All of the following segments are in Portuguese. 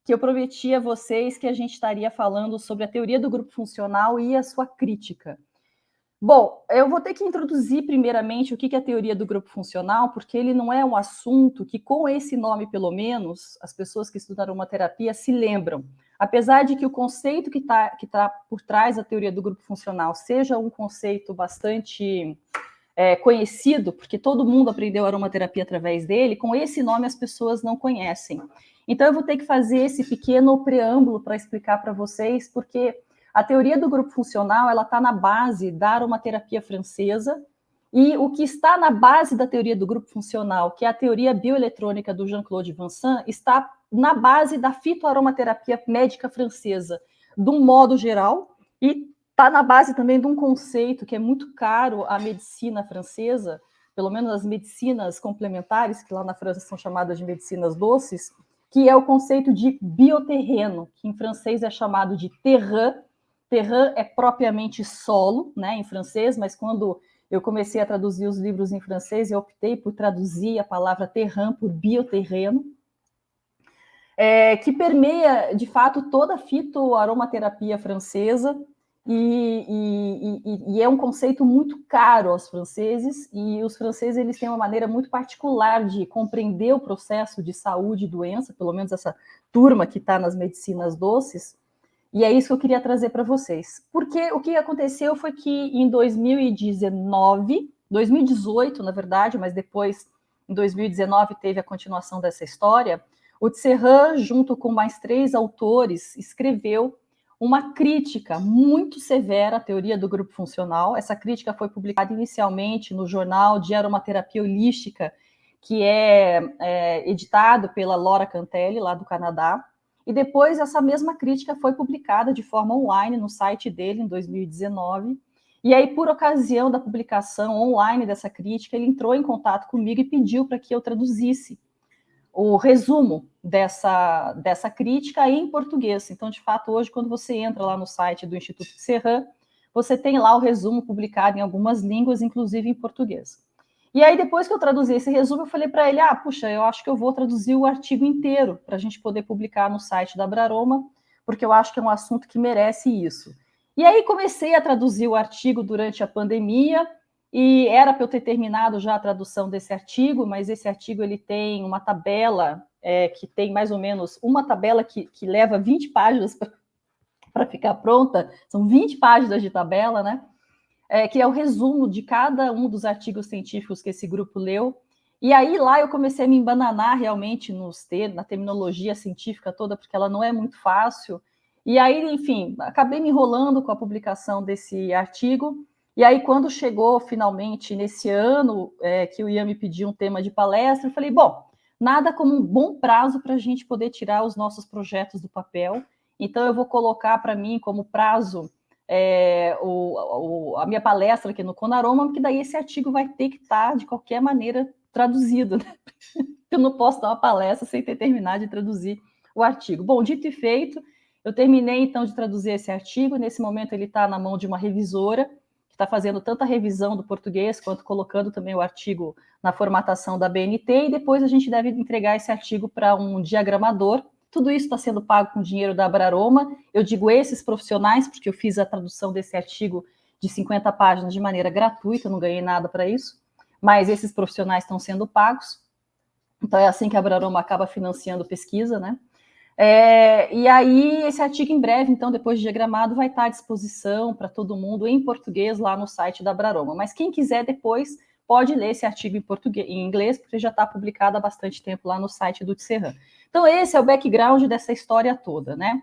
que eu prometi a vocês que a gente estaria falando sobre a teoria do grupo funcional e a sua crítica. Bom, eu vou ter que introduzir primeiramente o que é a teoria do grupo funcional, porque ele não é um assunto que, com esse nome pelo menos, as pessoas que estudam aromaterapia se lembram. Apesar de que o conceito que tá por trás da teoria do grupo funcional seja um conceito bastante conhecido, porque todo mundo aprendeu aromaterapia através dele, com esse nome as pessoas não conhecem. Então eu vou ter que fazer esse pequeno preâmbulo para explicar para vocês, porque a teoria do grupo funcional ela está na base da aromaterapia francesa, e o que está na base da teoria do grupo funcional, que é a teoria bioeletrônica do Jean-Claude Vincent, está na base da fitoaromaterapia médica francesa, de um modo geral, e está na base também de um conceito que é muito caro à medicina francesa, pelo menos as medicinas complementares, que lá na França são chamadas de medicinas doces, que é o conceito de bioterreno, que em francês é chamado de terrain. Terrain é propriamente solo, né, em francês, mas quando eu comecei a traduzir os livros em francês, eu optei por traduzir a palavra terrain por bioterreno, que permeia, de fato, toda a fitoaromaterapia francesa, e é um conceito muito caro aos franceses, e os franceses eles têm uma maneira muito particular de compreender o processo de saúde e doença, pelo menos essa turma que está nas medicinas doces, e é isso que eu queria trazer para vocês. Porque o que aconteceu foi que em 2019, 2018, na verdade, mas depois, em 2019, teve a continuação dessa história, o Tserran, junto com mais 3 autores, escreveu uma crítica muito severa à teoria do grupo funcional. Essa crítica foi publicada inicialmente no jornal de aromaterapia holística, que é editado pela Laura Cantelli, lá do Canadá. E depois essa mesma crítica foi publicada de forma online no site dele em 2019. E aí, por ocasião da publicação online dessa crítica, ele entrou em contato comigo e pediu para que eu traduzisse o resumo dessa crítica em português. Então, de fato, hoje, quando você entra lá no site do Instituto Tserran, você tem lá o resumo publicado em algumas línguas, inclusive em português. E aí, depois que eu traduzi esse resumo, eu falei para ele, puxa, eu acho que eu vou traduzir o artigo inteiro para a gente poder publicar no site da Abraroma, porque eu acho que é um assunto que merece isso. E aí comecei a traduzir o artigo durante a pandemia, e era para eu ter terminado já a tradução desse artigo, mas esse artigo ele tem uma tabela, que tem mais ou menos uma tabela que leva 20 páginas para ficar pronta, são 20 páginas de tabela, né? Que é o resumo de cada um dos artigos científicos que esse grupo leu. E aí lá eu comecei a me embananar realmente na terminologia científica toda, porque ela não é muito fácil. E aí, enfim, acabei me enrolando com a publicação desse artigo. E aí, quando chegou finalmente nesse ano que o Ian me pediu um tema de palestra, eu falei, bom, nada como um bom prazo para a gente poder tirar os nossos projetos do papel. Então, eu vou colocar para mim como prazo a minha palestra aqui no Conaroma, porque daí esse artigo vai ter que estar, de qualquer maneira, traduzido, né? Eu não posso dar uma palestra sem ter terminado de traduzir o artigo. Bom, dito e feito, eu terminei, então, de traduzir esse artigo. Nesse momento, ele está na mão de uma revisora, que está fazendo tanta revisão do português, quanto colocando também o artigo na formatação da BNT, e depois a gente deve entregar esse artigo para um diagramador. Tudo isso está sendo pago com dinheiro da Abraroma. Eu digo esses profissionais, porque eu fiz a tradução desse artigo de 50 páginas de maneira gratuita, eu não ganhei nada para isso, mas esses profissionais estão sendo pagos. Então é assim que a Abraroma acaba financiando pesquisa, né? E aí, esse artigo em breve, então, depois de diagramado, vai estar à disposição para todo mundo em português lá no site da Abraroma. Mas quem quiser depois pode ler esse artigo em inglês, porque já está publicado há bastante tempo lá no site do Tserran. Então, esse é o background dessa história toda, né?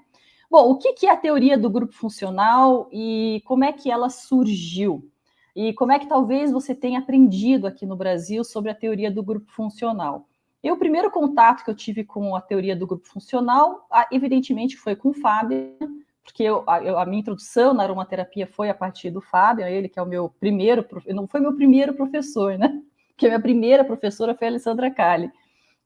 Bom, o que é a teoria do grupo funcional e como é que ela surgiu? E como é que talvez você tenha aprendido aqui no Brasil sobre a teoria do grupo funcional? O primeiro contato que eu tive com a teoria do grupo funcional, evidentemente, foi com o Fábio, porque a minha introdução na aromaterapia foi a partir do Fábio, ele que é o meu primeiro, não foi meu primeiro professor, né? Porque a minha primeira professora foi a Alessandra Cali,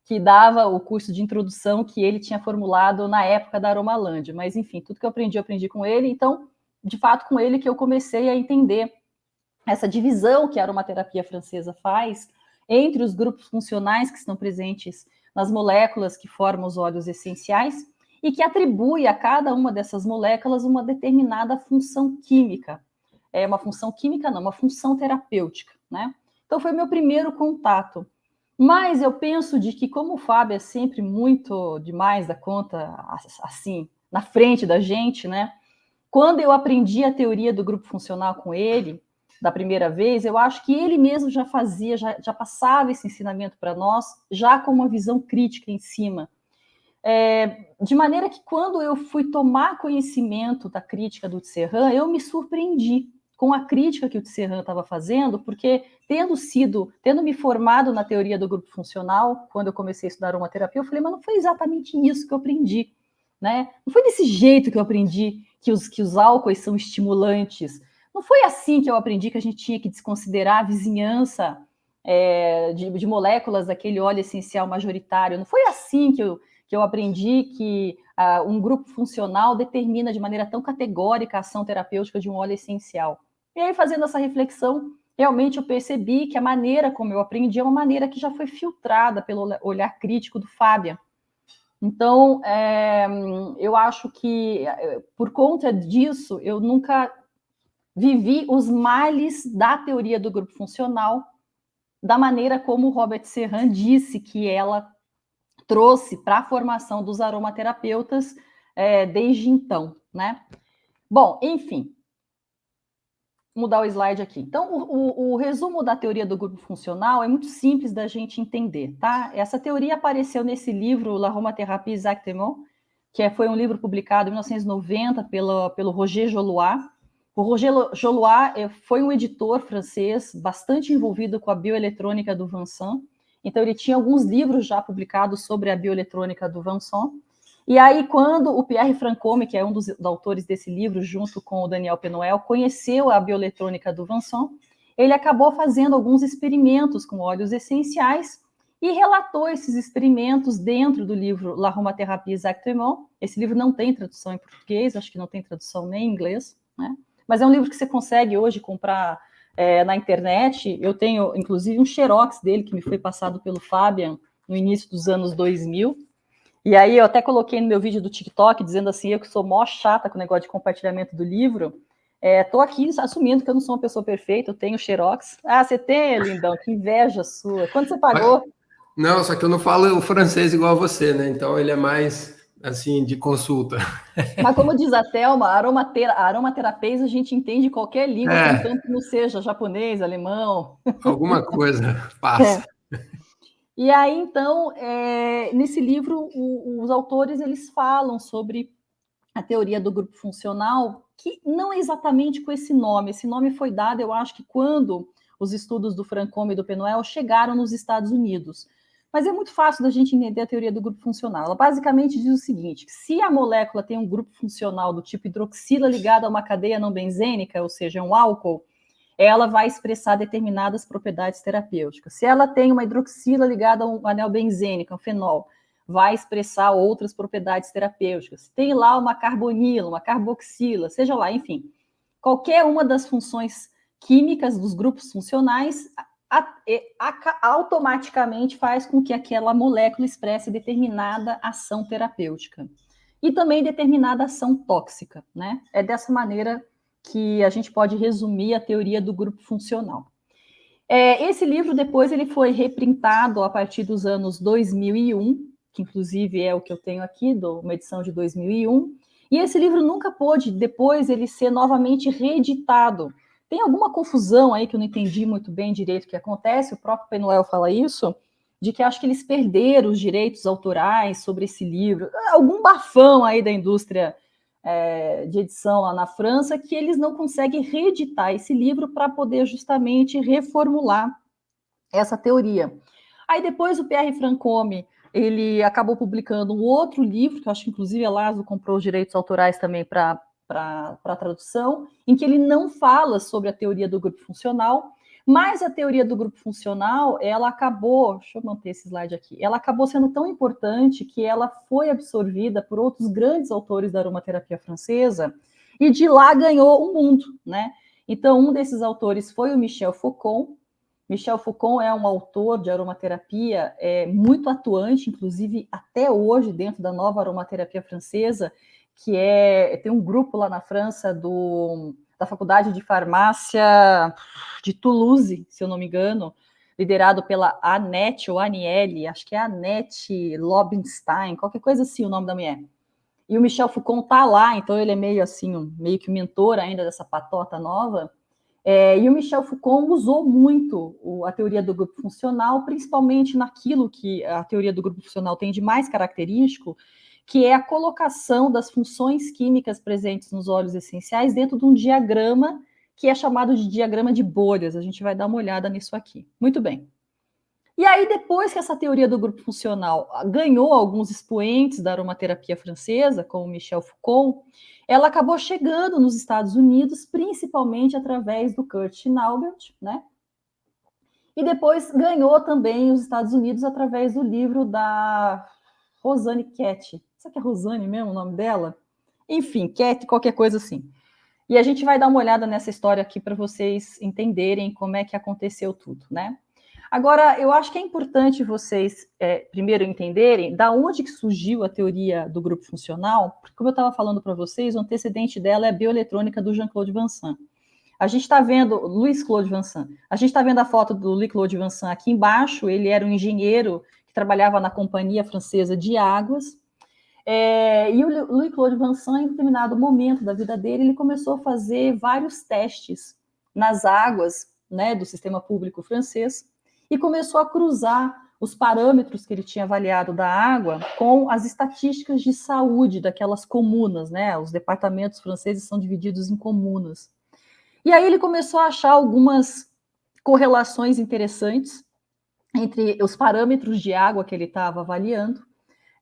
que dava o curso de introdução que ele tinha formulado na época da Aromalândia. Mas, enfim, tudo que eu aprendi com ele. Então, de fato, com ele que eu comecei a entender essa divisão que a aromaterapia francesa faz entre os grupos funcionais que estão presentes nas moléculas que formam os óleos essenciais e que atribui a cada uma dessas moléculas uma determinada função química. Uma função química não, uma função terapêutica, né? Então foi meu primeiro contato. Mas eu penso de que, como o Fábio é sempre muito demais da conta, assim, na frente da gente, né? Quando eu aprendi a teoria do grupo funcional com ele, da primeira vez, eu acho que ele mesmo já fazia, já passava esse ensinamento para nós, já com uma visão crítica em cima. De maneira que, quando eu fui tomar conhecimento da crítica do Tisserand, eu me surpreendi com a crítica que o Tisserand estava fazendo, porque tendo me formado na teoria do grupo funcional, quando eu comecei a estudar aromaterapia, eu falei, mas não foi exatamente isso que eu aprendi, né? Não foi desse jeito que eu aprendi que os álcoois são estimulantes. Não foi assim que eu aprendi que a gente tinha que desconsiderar a vizinhança de moléculas daquele óleo essencial majoritário. Não foi assim que eu aprendi que um grupo funcional determina de maneira tão categórica a ação terapêutica de um óleo essencial. E aí, fazendo essa reflexão, realmente eu percebi que a maneira como eu aprendi é uma maneira que já foi filtrada pelo olhar crítico do Fábio. Então, eu acho que, por conta disso, eu nunca vivi os males da teoria do grupo funcional da maneira como o Robert Serran disse que ela trouxe para a formação dos aromaterapeutas desde então, né? Bom, enfim, mudar o slide aqui. Então, o resumo da teoria do grupo funcional é muito simples da gente entender, tá? Essa teoria apareceu nesse livro, L'Aromathérapie Exactement, que foi um livro publicado em 1990 pelo Roger Jollois. O Roger Jollois foi um editor francês bastante envolvido com a bioeletrônica do Vincent. Então, ele tinha alguns livros já publicados sobre a bioeletrônica do Vincent. E aí, quando o Pierre Francombe, que é um dos autores desse livro, junto com o Daniel Penuel, conheceu a bioeletrônica do Vincent, ele acabou fazendo alguns experimentos com óleos essenciais e relatou esses experimentos dentro do livro L'Aromathérapie Exactement. Esse livro não tem tradução em português, acho que não tem tradução nem em inglês, né? Mas é um livro que você consegue hoje comprar na internet. Eu tenho, inclusive, um xerox dele que me foi passado pelo Fabian no início dos anos 2000. E aí eu até coloquei no meu vídeo do TikTok, dizendo assim, eu que sou mó chata com o negócio de compartilhamento do livro, tô aqui assumindo que eu não sou uma pessoa perfeita, eu tenho xerox. Ah, você tem, lindão, que inveja sua. Quanto você pagou? Não, só que eu não falo o francês igual a você, né? Então ele é mais, assim, de consulta. Mas como diz a Thelma, a aromaterapia a gente entende qualquer língua, contanto que não seja japonês, alemão. Alguma coisa passa. E aí, então, nesse livro, os autores eles falam sobre a teoria do grupo funcional, que não é exatamente com esse nome. Esse nome foi dado, eu acho que quando os estudos do Francombe e do Penuel chegaram nos Estados Unidos. Mas é muito fácil da gente entender a teoria do grupo funcional. Ela basicamente diz o seguinte: se a molécula tem um grupo funcional do tipo hidroxila ligado a uma cadeia não benzênica, ou seja, um álcool, ela vai expressar determinadas propriedades terapêuticas. Se ela tem uma hidroxila ligada a um anel benzênico, um fenol, vai expressar outras propriedades terapêuticas. Tem lá uma carbonila, uma carboxila, seja lá, enfim. Qualquer uma das funções químicas dos grupos funcionais automaticamente faz com que aquela molécula expresse determinada ação terapêutica. E também determinada ação tóxica, né? É dessa maneira que a gente pode resumir a teoria do grupo funcional. Esse livro depois ele foi reprintado a partir dos anos 2001, que inclusive é o que eu tenho aqui, uma edição de 2001, e esse livro nunca pôde, depois, ele ser novamente reeditado. Tem alguma confusão aí que eu não entendi muito bem direito o que acontece, o próprio Penuel fala isso, de que acho que eles perderam os direitos autorais sobre esse livro, algum bafão aí da indústria de edição lá na França, que eles não conseguem reeditar esse livro para poder justamente reformular essa teoria. Aí depois o Pierre Francombe, ele acabou publicando um outro livro, que eu acho que inclusive a Laszlo comprou os direitos autorais também para a tradução, em que ele não fala sobre a teoria do grupo funcional, mas a teoria do grupo funcional, ela acabou, deixa eu manter esse slide aqui, ela acabou sendo tão importante que ela foi absorvida por outros grandes autores da aromaterapia francesa, e de lá ganhou o mundo, né? Então, um desses autores foi o Michel Faucon, Michel Foucault é um autor de aromaterapia muito atuante, inclusive até hoje, dentro da nova aromaterapia francesa, que tem um grupo lá na França da Faculdade de Farmácia de Toulouse, se eu não me engano, liderado pela Annette ou Aniele, acho que é Annette Lobinstein, qualquer coisa assim o nome da mulher. E o Michel Foucault está lá, então ele é meio assim, meio que mentor ainda dessa patota nova. E o Michel Foucault usou muito a teoria do grupo funcional, principalmente naquilo que a teoria do grupo funcional tem de mais característico, que é a colocação das funções químicas presentes nos óleos essenciais dentro de um diagrama que é chamado de diagrama de bolhas. A gente vai dar uma olhada nisso aqui. Muito bem. E aí, depois que essa teoria do grupo funcional ganhou alguns expoentes da aromaterapia francesa, como Michel Foucault, ela acabou chegando nos Estados Unidos, principalmente através do Kurt Naubert, né? E depois ganhou também os Estados Unidos através do livro da Rosane Cat. Será que é Rosane mesmo o nome dela? Enfim, Cat, qualquer coisa assim. E a gente vai dar uma olhada nessa história aqui para vocês entenderem como é que aconteceu tudo, né? Agora, eu acho que é importante vocês primeiro entenderem da onde que surgiu a teoria do grupo funcional, porque, como eu estava falando para vocês, o antecedente dela é a bioeletrônica do Jean-Claude Vincent. A gente está vendo, Louis Claude Vincent, a gente está vendo a foto do Louis Claude Vincent aqui embaixo, ele era um engenheiro que trabalhava na Companhia Francesa de Águas, e o Louis Claude Vincent, em determinado momento da vida dele, ele começou a fazer vários testes nas águas, né, do sistema público francês, e começou a cruzar os parâmetros que ele tinha avaliado da água com as estatísticas de saúde daquelas comunas, né? Os departamentos franceses são divididos em comunas. E aí ele começou a achar algumas correlações interessantes entre os parâmetros de água que ele estava avaliando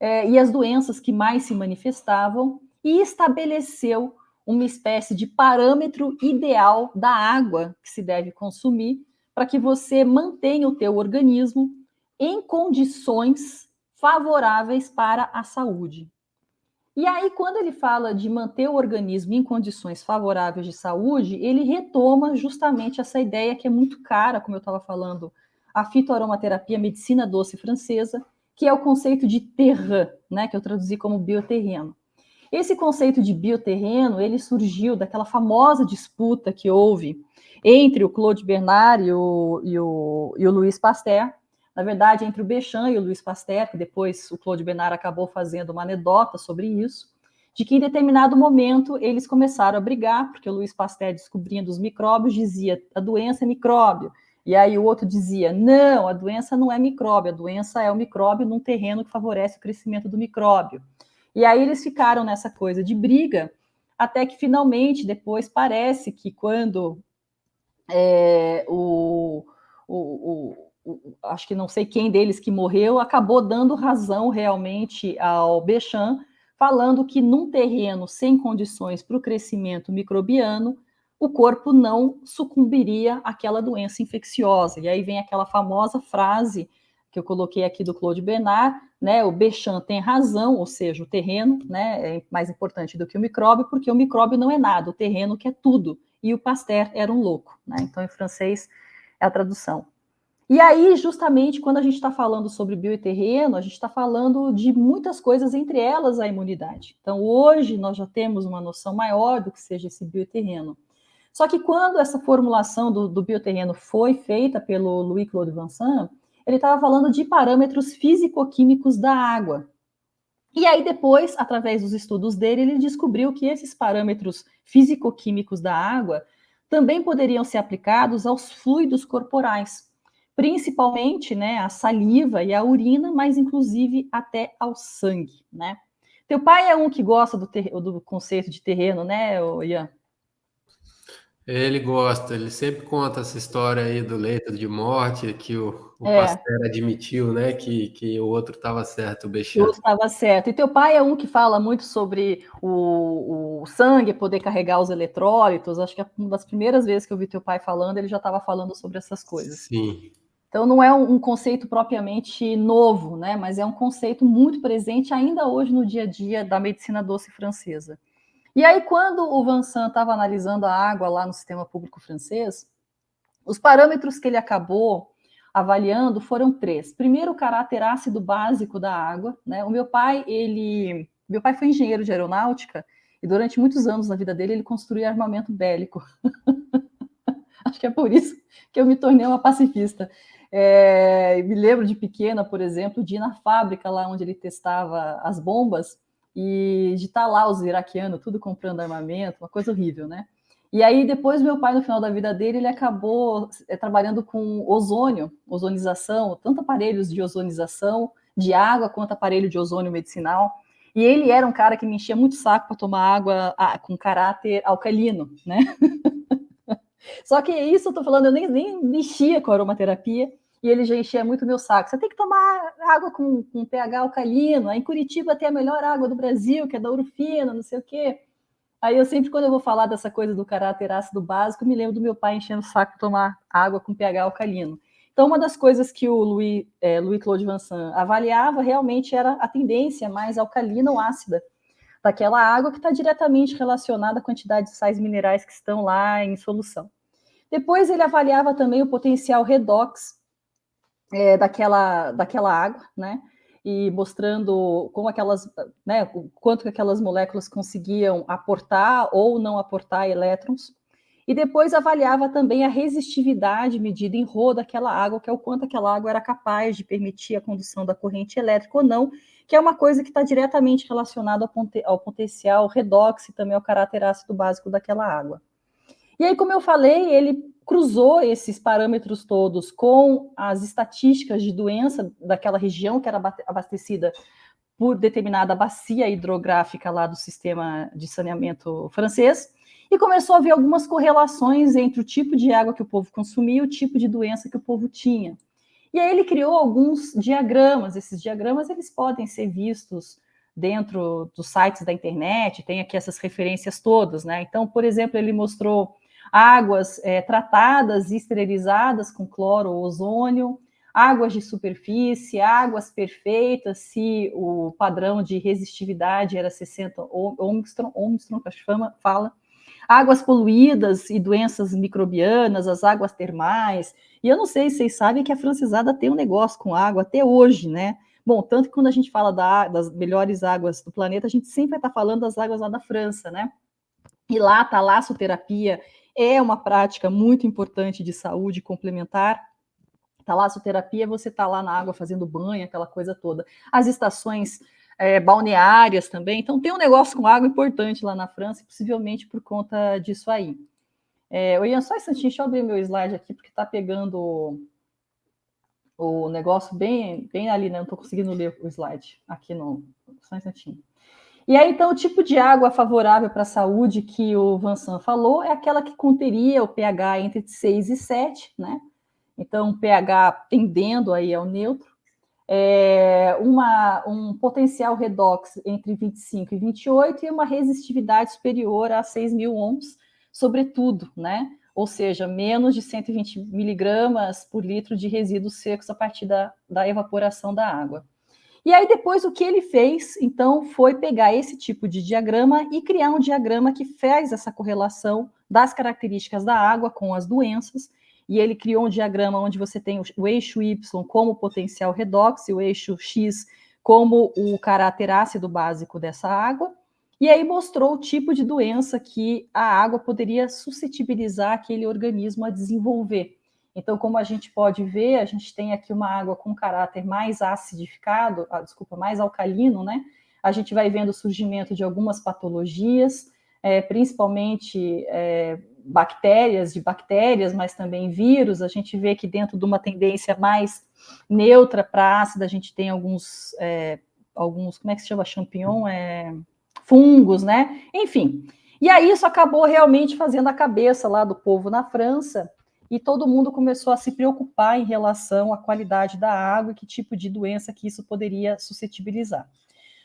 e as doenças que mais se manifestavam, e estabeleceu uma espécie de parâmetro ideal da água que se deve consumir para que você mantenha o teu organismo em condições favoráveis para a saúde. E aí, quando ele fala de manter o organismo em condições favoráveis de saúde, ele retoma justamente essa ideia que é muito cara, como eu estava falando, a fitoaromaterapia, a medicina doce francesa, que é o conceito de terrain, né, que eu traduzi como bioterreno. Esse conceito de bioterreno, ele surgiu daquela famosa disputa que houve entre o Claude Bernard e o Louis Pasteur, na verdade, entre o Béchamp e o Louis Pasteur, que depois o Claude Bernard acabou fazendo uma anedota sobre isso, de que em determinado momento eles começaram a brigar, porque o Louis Pasteur, descobrindo os micróbios, dizia a doença é micróbio, e aí o outro dizia, não, a doença não é micróbio, a doença é o micróbio num terreno que favorece o crescimento do micróbio. E aí eles ficaram nessa coisa de briga, até que finalmente, depois, parece que quando acho que não sei quem deles que morreu, acabou dando razão realmente ao Béchamp, falando que num terreno sem condições para o crescimento microbiano, o corpo não sucumbiria àquela doença infecciosa. E aí vem aquela famosa frase que eu coloquei aqui do Claude Bernard, né? O Béchamp tem razão, ou seja, o terreno, né, é mais importante do que o micróbio, porque o micróbio não é nada, o terreno que é tudo. E o Pasteur era um louco, né? Então, em francês é a tradução. E aí, justamente, quando a gente está falando sobre bioterreno, a gente está falando de muitas coisas, entre elas a imunidade. Então, hoje, nós já temos uma noção maior do que seja esse bioterreno. Só que quando essa formulação do bioterreno foi feita pelo Louis Claude Vincent, ele estava falando de parâmetros físico-químicos da água. E aí, depois, através dos estudos dele, ele descobriu que esses parâmetros físico-químicos da água também poderiam ser aplicados aos fluidos corporais, principalmente, né, a saliva e a urina, mas inclusive até ao sangue, né? Teu pai é um que gosta do conceito de terreno, né, Ian? Ele gosta, ele sempre conta essa história aí do leito de morte, que o Pasteur admitiu, né, que o outro estava certo, o O Béchamp. outro estava certo. E teu pai é um que fala muito sobre o sangue poder carregar os eletrólitos. Acho que é uma das primeiras vezes que eu vi teu pai falando, ele já estava falando sobre essas coisas. Sim. Então não é um conceito propriamente novo, né? Mas é um conceito muito presente ainda hoje no dia a dia da medicina doce francesa. E aí, quando o Vincent estava analisando a água lá no sistema público francês, Os parâmetros que ele acabou avaliando foram 3. Primeiro, o caráter ácido básico da água, né? O meu pai foi engenheiro de aeronáutica e durante muitos anos na vida dele ele construía armamento bélico. Acho que é por isso que eu me tornei uma pacifista. Me lembro de pequena, por exemplo, de ir na fábrica lá onde ele testava as bombas e de estar lá os iraquianos, tudo comprando armamento, uma coisa horrível, né? E aí, depois, meu pai, no final da vida dele, ele acabou trabalhando com ozônio, ozonização, tanto aparelhos de ozonização de água quanto aparelho de ozônio medicinal. E ele era um cara que me enchia muito saco para tomar água com caráter alcalino, né? Só que isso eu tô falando, eu nem mexia com a aromaterapia, e ele já enchia muito meu saco. Você tem que tomar água com pH alcalino, aí em Curitiba tem a melhor água do Brasil, que é da Urufina, não sei o quê. Aí eu sempre, quando eu vou falar dessa coisa do caráter ácido básico, me lembro do meu pai enchendo o saco de tomar água com pH alcalino. Então, uma das coisas que o Louis-Claude Vincent avaliava realmente era a tendência mais alcalina ou ácida daquela água, que está diretamente relacionada à quantidade de sais minerais que estão lá em solução. Depois ele avaliava também o potencial redox daquela água, né? E mostrando como o quanto que aquelas moléculas conseguiam aportar ou não aportar elétrons. E depois avaliava também a resistividade medida em Rho daquela água, que é o quanto aquela água era capaz de permitir a condução da corrente elétrica ou não, que é uma coisa que está diretamente relacionada ao potencial redox e também ao caráter ácido básico daquela água. E aí, como eu falei, ele cruzou esses parâmetros todos com as estatísticas de doença daquela região que era abastecida por determinada bacia hidrográfica lá do sistema de saneamento francês, e começou a ver algumas correlações entre o tipo de água que o povo consumia e o tipo de doença que o povo tinha. E aí ele criou alguns diagramas. Esses diagramas eles podem ser vistos dentro dos sites da internet, tem aqui essas referências todas, né? Então, por exemplo, ele mostrou águas tratadas e esterilizadas com cloro ou ozônio, águas de superfície, águas perfeitas, se o padrão de resistividade era 60 Ohmstrom, acho que fala, águas poluídas e doenças microbianas, as águas termais. E eu não sei se vocês sabem que a francesada tem um negócio com água até hoje, né? Bom, tanto que quando a gente fala das melhores águas do planeta, a gente sempre vai estar falando das águas lá da França, né? E lá a talassoterapia é uma prática muito importante de saúde complementar. Talassoterapia, você está lá na água fazendo banho, aquela coisa toda. As estações balneárias também. Então, tem um negócio com água importante lá na França, possivelmente por conta disso aí. Ian, só um instantinho, deixa eu abrir meu slide aqui, porque está pegando o negócio bem ali, né? Não estou conseguindo ler o slide aqui no... Só um instantinho. E aí, então, o tipo de água favorável para a saúde que o Vincent falou é aquela que conteria o pH entre 6 e 7, né? Então, pH tendendo aí ao neutro. Um potencial redox entre 25 e 28 e uma resistividade superior a 6.000 ohms, sobretudo, né? Ou seja, menos de 120 miligramas por litro de resíduos secos a partir da evaporação da água. E aí, depois, o que ele fez, então, foi pegar esse tipo de diagrama e criar um diagrama que faz essa correlação das características da água com as doenças. E ele criou um diagrama onde você tem o eixo Y como potencial redox e o eixo X como o caráter ácido básico dessa água. E aí mostrou o tipo de doença que a água poderia suscetibilizar aquele organismo a desenvolver. Então, como a gente pode ver, a gente tem aqui uma água com caráter mais acidificado, mais alcalino, né? A gente vai vendo o surgimento de algumas patologias, principalmente bactérias, mas também vírus. A gente vê que dentro de uma tendência mais neutra para ácida, a gente tem alguns, como é que se chama? Champignon? Fungos, né? Enfim. E aí isso acabou realmente fazendo a cabeça lá do povo na França, e todo mundo começou a se preocupar em relação à qualidade da água e que tipo de doença que isso poderia suscetibilizar.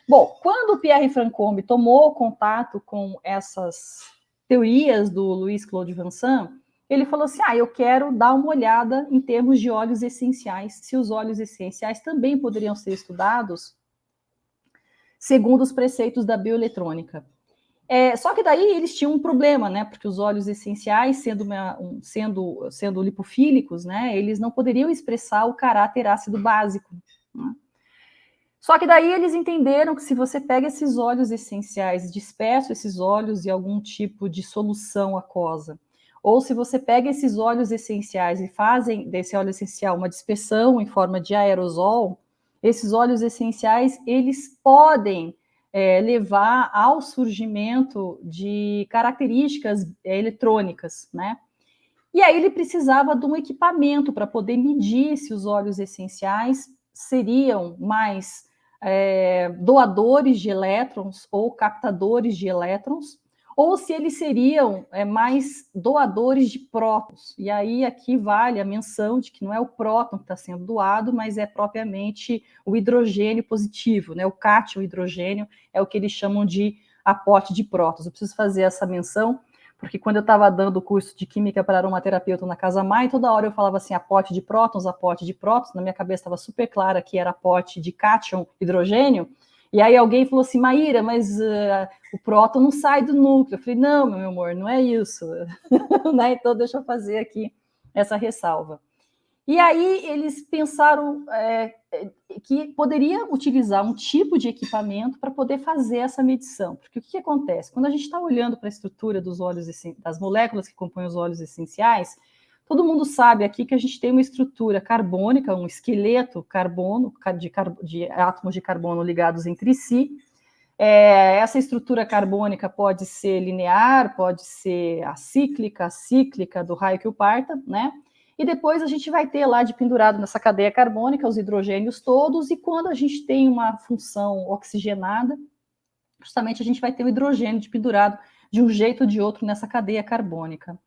Bom, quando o Pierre Francombe tomou contato com essas teorias do Louis-Claude Vincent, ele falou assim, eu quero dar uma olhada em termos de óleos essenciais, se os óleos essenciais também poderiam ser estudados segundo os preceitos da bioeletrônica. Só que daí eles tinham um problema, né? Porque os óleos essenciais, sendo lipofílicos, né? Eles não poderiam expressar o caráter ácido básico. Né? Só que daí eles entenderam que se você pega esses óleos essenciais, dispersa esses óleos em algum tipo de solução aquosa, ou se você pega esses óleos essenciais e fazem desse óleo essencial uma dispersão em forma de aerosol, esses óleos essenciais, eles podem levar ao surgimento de características eletrônicas, né? E aí ele precisava de um equipamento para poder medir se os óleos essenciais seriam mais doadores de elétrons ou captadores de elétrons, ou se eles seriam mais doadores de prótons. E aí aqui vale a menção de que não é o próton que está sendo doado, mas é propriamente o hidrogênio positivo, né? O cátion hidrogênio é o que eles chamam de aporte de prótons. Eu preciso fazer essa menção, porque quando eu estava dando o curso de Química para Aromaterapeuta na Casa Mai, toda hora eu falava assim, aporte de prótons, na minha cabeça estava super clara que era aporte de cátion, hidrogênio, e aí alguém falou assim, Maíra, mas o próton não sai do núcleo. Eu falei, não, meu amor, não é isso. Né? Então deixa eu fazer aqui essa ressalva. E aí eles pensaram que poderia utilizar um tipo de equipamento para poder fazer essa medição. Porque o que acontece? Quando a gente está olhando para a estrutura dos óleos, das moléculas que compõem os óleos essenciais, todo mundo sabe aqui que a gente tem uma estrutura carbônica, um esqueleto carbono, de átomos de carbono ligados entre si. Essa estrutura carbônica pode ser linear, pode ser acíclica, do raio que o parta, né? E depois a gente vai ter lá de pendurado nessa cadeia carbônica os hidrogênios todos, e quando a gente tem uma função oxigenada, justamente a gente vai ter o hidrogênio de pendurado de um jeito ou de outro nessa cadeia carbônica.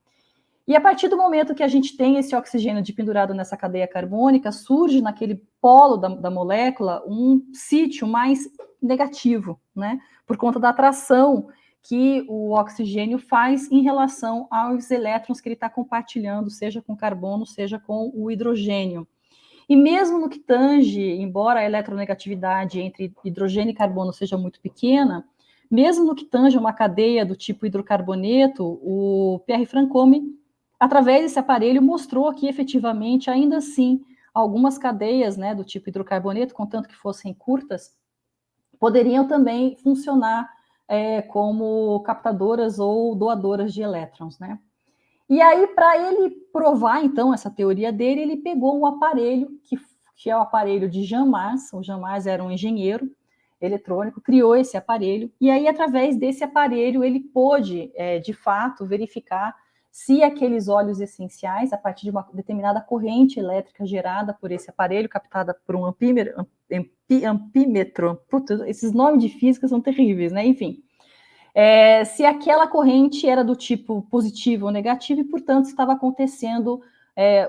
E a partir do momento que a gente tem esse oxigênio de pendurado nessa cadeia carbônica, surge naquele polo da molécula um sítio mais negativo, né? Por conta da atração que o oxigênio faz em relação aos elétrons que ele está compartilhando, seja com carbono, seja com o hidrogênio. E mesmo no que tange, embora a eletronegatividade entre hidrogênio e carbono seja muito pequena, mesmo no que tange uma cadeia do tipo hidrocarboneto, o Pierre Francombe, através desse aparelho, mostrou que efetivamente, ainda assim, algumas cadeias, né, do tipo hidrocarboneto, contanto que fossem curtas, poderiam também funcionar como captadoras ou doadoras de elétrons, né? E aí, para ele provar, então, essa teoria dele, ele pegou um aparelho, que é o aparelho de Jean Mars. O Jean Mars era um engenheiro eletrônico, criou esse aparelho, e aí, através desse aparelho, ele pôde, de fato, verificar se aqueles óleos essenciais, a partir de uma determinada corrente elétrica gerada por esse aparelho, captada por um ampímetro, esses nomes de física são terríveis, né? Enfim, se aquela corrente era do tipo positivo ou negativo, e, portanto, estava acontecendo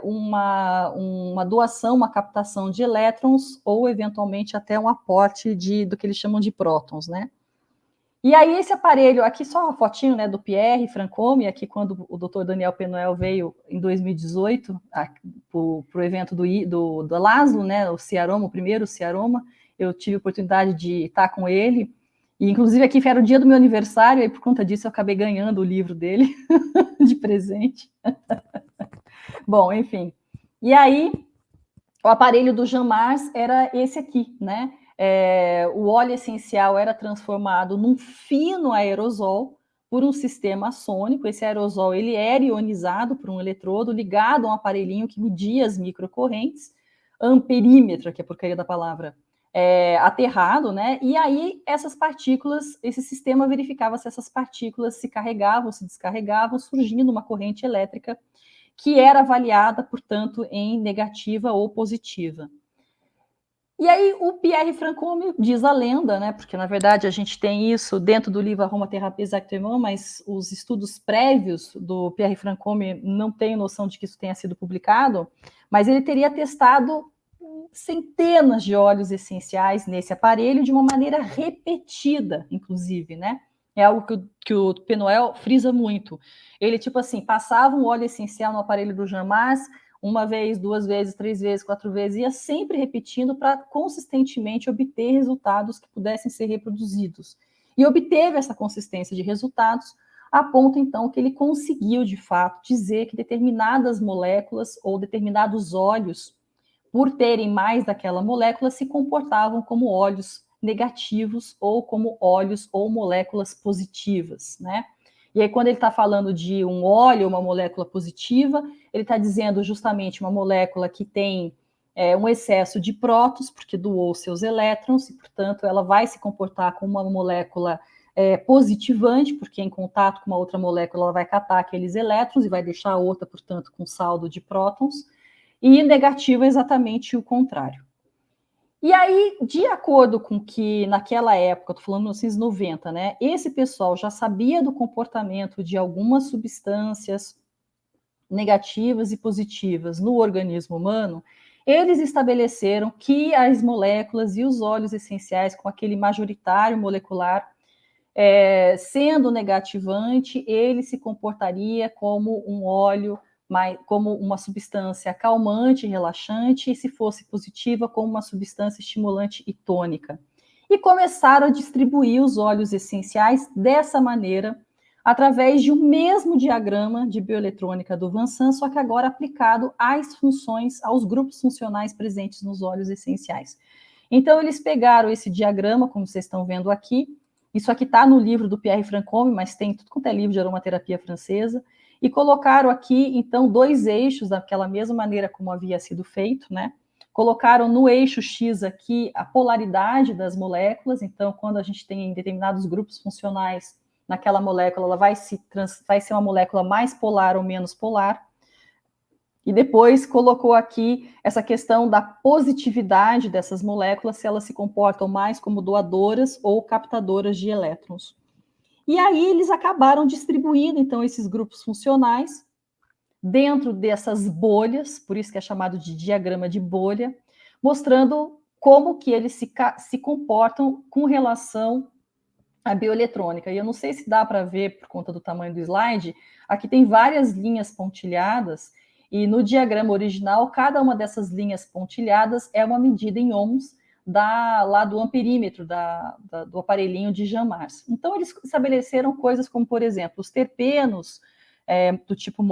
uma doação, uma captação de elétrons, ou, eventualmente, até um aporte do que eles chamam de prótons, né? E aí esse aparelho, aqui só uma fotinho, né, do Pierre Francombe, aqui quando o Dr. Daniel Penuel veio em 2018 para o evento do Laszlo, né, o Ciaroma, o primeiro Ciaroma, eu tive a oportunidade de estar com ele, e inclusive aqui era o dia do meu aniversário, e por conta disso eu acabei ganhando o livro dele de presente. Bom, enfim. E aí o aparelho do Jean Mars era esse aqui, né? O óleo essencial era transformado num fino aerosol por um sistema sônico. Esse aerosol ele era ionizado por um eletrodo ligado a um aparelhinho que media as microcorrentes, amperímetro, que é a porcaria da palavra, aterrado, né? E aí essas partículas, esse sistema verificava se essas partículas se carregavam, se descarregavam, surgindo uma corrente elétrica que era avaliada, portanto, em negativa ou positiva. E aí o Pierre Francombe diz a lenda, né, porque na verdade a gente tem isso dentro do livro Aromathérapie Exactement, mas os estudos prévios do Pierre Francombe não têm noção de que isso tenha sido publicado, mas ele teria testado centenas de óleos essenciais nesse aparelho de uma maneira repetida, inclusive, né? É algo que o Penuel frisa muito. Ele, tipo assim, passava um óleo essencial no aparelho do Jean Mars, uma vez, duas vezes, três vezes, quatro vezes, ia sempre repetindo para consistentemente obter resultados que pudessem ser reproduzidos. e obteve essa consistência de resultados, a ponto, então, que ele conseguiu, de fato, dizer que determinadas moléculas ou determinados óleos, por terem mais daquela molécula, se comportavam como óleos negativos ou como óleos ou moléculas positivas, né? E aí, quando ele está falando de um óleo, uma molécula positiva, ele está dizendo justamente uma molécula que tem um excesso de prótons, porque doou seus elétrons, e, portanto, ela vai se comportar como uma molécula positivante, porque em contato com uma outra molécula ela vai catar aqueles elétrons e vai deixar a outra, portanto, com saldo de prótons, e negativa é exatamente o contrário. E aí, de acordo com que naquela época, estou falando de 1990, né, esse pessoal já sabia do comportamento de algumas substâncias negativas e positivas no organismo humano, eles estabeleceram que as moléculas e os óleos essenciais com aquele majoritário molecular sendo negativante, ele se comportaria como um óleo, como uma substância calmante, relaxante, e se fosse positiva, como uma substância estimulante e tônica. E começaram a distribuir os óleos essenciais dessa maneira, através de um mesmo diagrama de bioeletrônica do Vansan, só que agora aplicado às funções, aos grupos funcionais presentes nos óleos essenciais. Então, eles pegaram esse diagrama, como vocês estão vendo aqui, isso aqui está no livro do Pierre Francombe, mas tem tudo quanto é livro de aromaterapia francesa, e colocaram aqui, então, 2 eixos, daquela mesma maneira como havia sido feito, né? Colocaram no eixo X aqui a polaridade das moléculas, então, quando a gente tem determinados grupos funcionais naquela molécula, ela vai ser uma molécula mais polar ou menos polar. E depois colocou aqui essa questão da positividade dessas moléculas, se elas se comportam mais como doadoras ou captadoras de elétrons. E aí eles acabaram distribuindo, então, esses grupos funcionais dentro dessas bolhas, por isso que é chamado de diagrama de bolha, mostrando como que eles se comportam com relação à bioeletrônica. E eu não sei se dá para ver por conta do tamanho do slide, aqui tem várias linhas pontilhadas, e no diagrama original, cada uma dessas linhas pontilhadas é uma medida em ohms lá do amperímetro do aparelhinho de Jean-Mars. Então, eles estabeleceram coisas como, por exemplo, os terpenos do tipo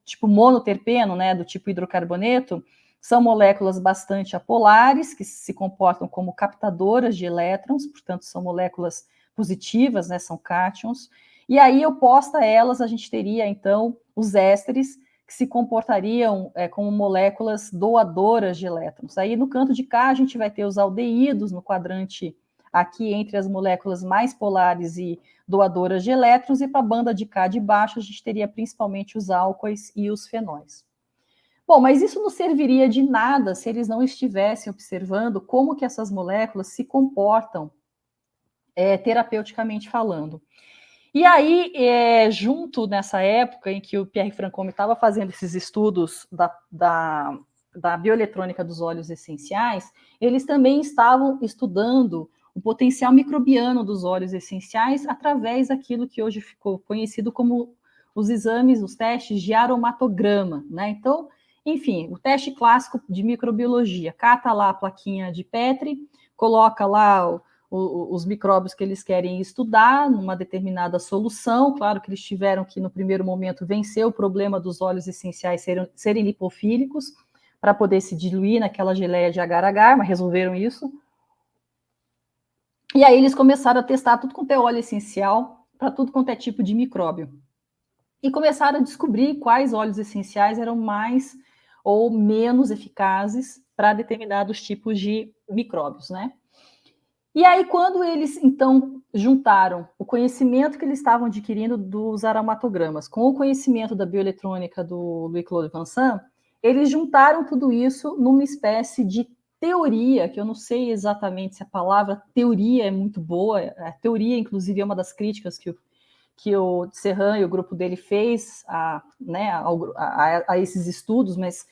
tipo monoterpeno, né, do tipo hidrocarboneto, são moléculas bastante apolares, que se comportam como captadoras de elétrons, portanto, são moléculas positivas, né, são cátions. E aí, oposta a elas, a gente teria, então, os ésteres, que se comportariam como moléculas doadoras de elétrons. Aí, no canto de cá, a gente vai ter os aldeídos no quadrante aqui entre as moléculas mais polares e doadoras de elétrons, e para a banda de cá de baixo, a gente teria principalmente os álcoois e os fenóis. Bom, mas isso não serviria de nada se eles não estivessem observando como que essas moléculas se comportam terapeuticamente falando. E aí, junto nessa época em que o Pierre Francombe estava fazendo esses estudos da bioeletrônica dos óleos essenciais, eles também estavam estudando o potencial microbiano dos óleos essenciais através daquilo que hoje ficou conhecido como os exames, os testes de aromatograma, né? Então, enfim, o teste clássico de microbiologia, cata lá a plaquinha de Petri, coloca lá os micróbios que eles querem estudar numa determinada solução. Claro que eles tiveram que, no primeiro momento, vencer o problema dos óleos essenciais serem lipofílicos, para poder se diluir naquela geleia de agar-agar, mas resolveram isso. E aí eles começaram a testar tudo quanto é óleo essencial, para tudo quanto é tipo de micróbio. E começaram a descobrir quais óleos essenciais eram mais ou menos eficazes para determinados tipos de micróbios, né? E aí, quando eles, então, juntaram o conhecimento que eles estavam adquirindo dos aromatogramas com o conhecimento da bioeletrônica do Louis-Claude Vansan, eles juntaram tudo isso numa espécie de teoria, que eu não sei exatamente se a palavra teoria é muito boa, a teoria, inclusive, é uma das críticas que o Serran e o grupo dele fez a esses estudos, mas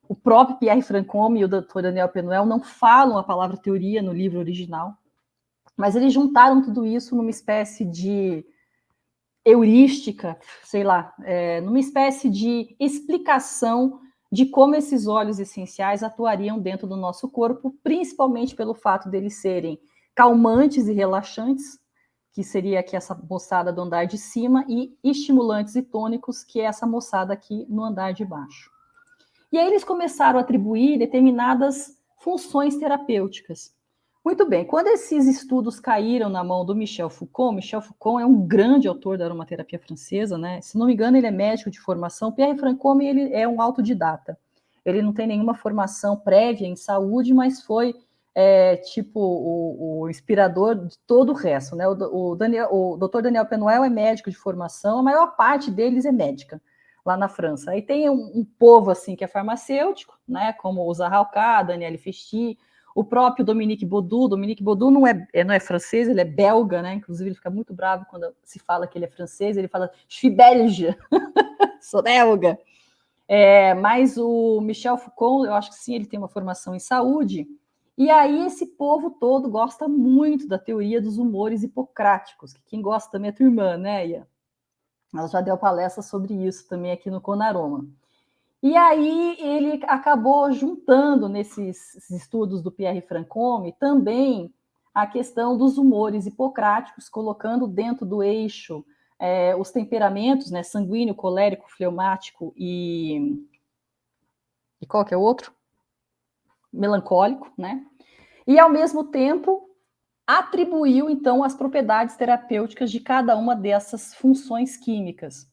o próprio Pierre Francombe e o Dr. Daniel Penuel não falam a palavra teoria no livro original, mas eles juntaram tudo isso numa espécie de heurística, sei lá, numa espécie de explicação de como esses óleos essenciais atuariam dentro do nosso corpo, principalmente pelo fato deles serem calmantes e relaxantes, que seria aqui essa moçada do andar de cima, e estimulantes e tônicos, que é essa moçada aqui no andar de baixo. E aí eles começaram a atribuir determinadas funções terapêuticas. Muito bem, quando esses estudos caíram na mão do Michel Foucault é um grande autor da aromaterapia francesa, né? Se não me engano, ele é médico de formação. Pierre Francomme, ele é um autodidata. Ele não tem nenhuma formação prévia em saúde, mas foi tipo o inspirador de todo o resto, né? O Dr. Daniel Penuel é médico de formação, a maior parte deles é médica lá na França. Aí tem um povo assim que é farmacêutico, né? Como o Zahalka, Daniel Festi, o próprio Dominique Baudou. Dominique Baudou não é francês, ele é belga, né? Inclusive, ele fica muito bravo quando se fala que ele é francês, ele fala je suis belge, sou belga. Mas o Michel Foucault, eu acho que sim, ele tem uma formação em saúde. E aí esse povo todo gosta muito da teoria dos humores hipocráticos, que quem gosta também é a tua irmã, né, Ia? Ela já deu palestra sobre isso também aqui no Conaroma. E aí ele acabou juntando nesses estudos do Pierre Francomme também a questão dos humores hipocráticos, colocando dentro do eixo os temperamentos, né, sanguíneo, colérico, fleumático e qual que é o outro? Melancólico, né? E ao mesmo tempo atribuiu então as propriedades terapêuticas de cada uma dessas funções químicas.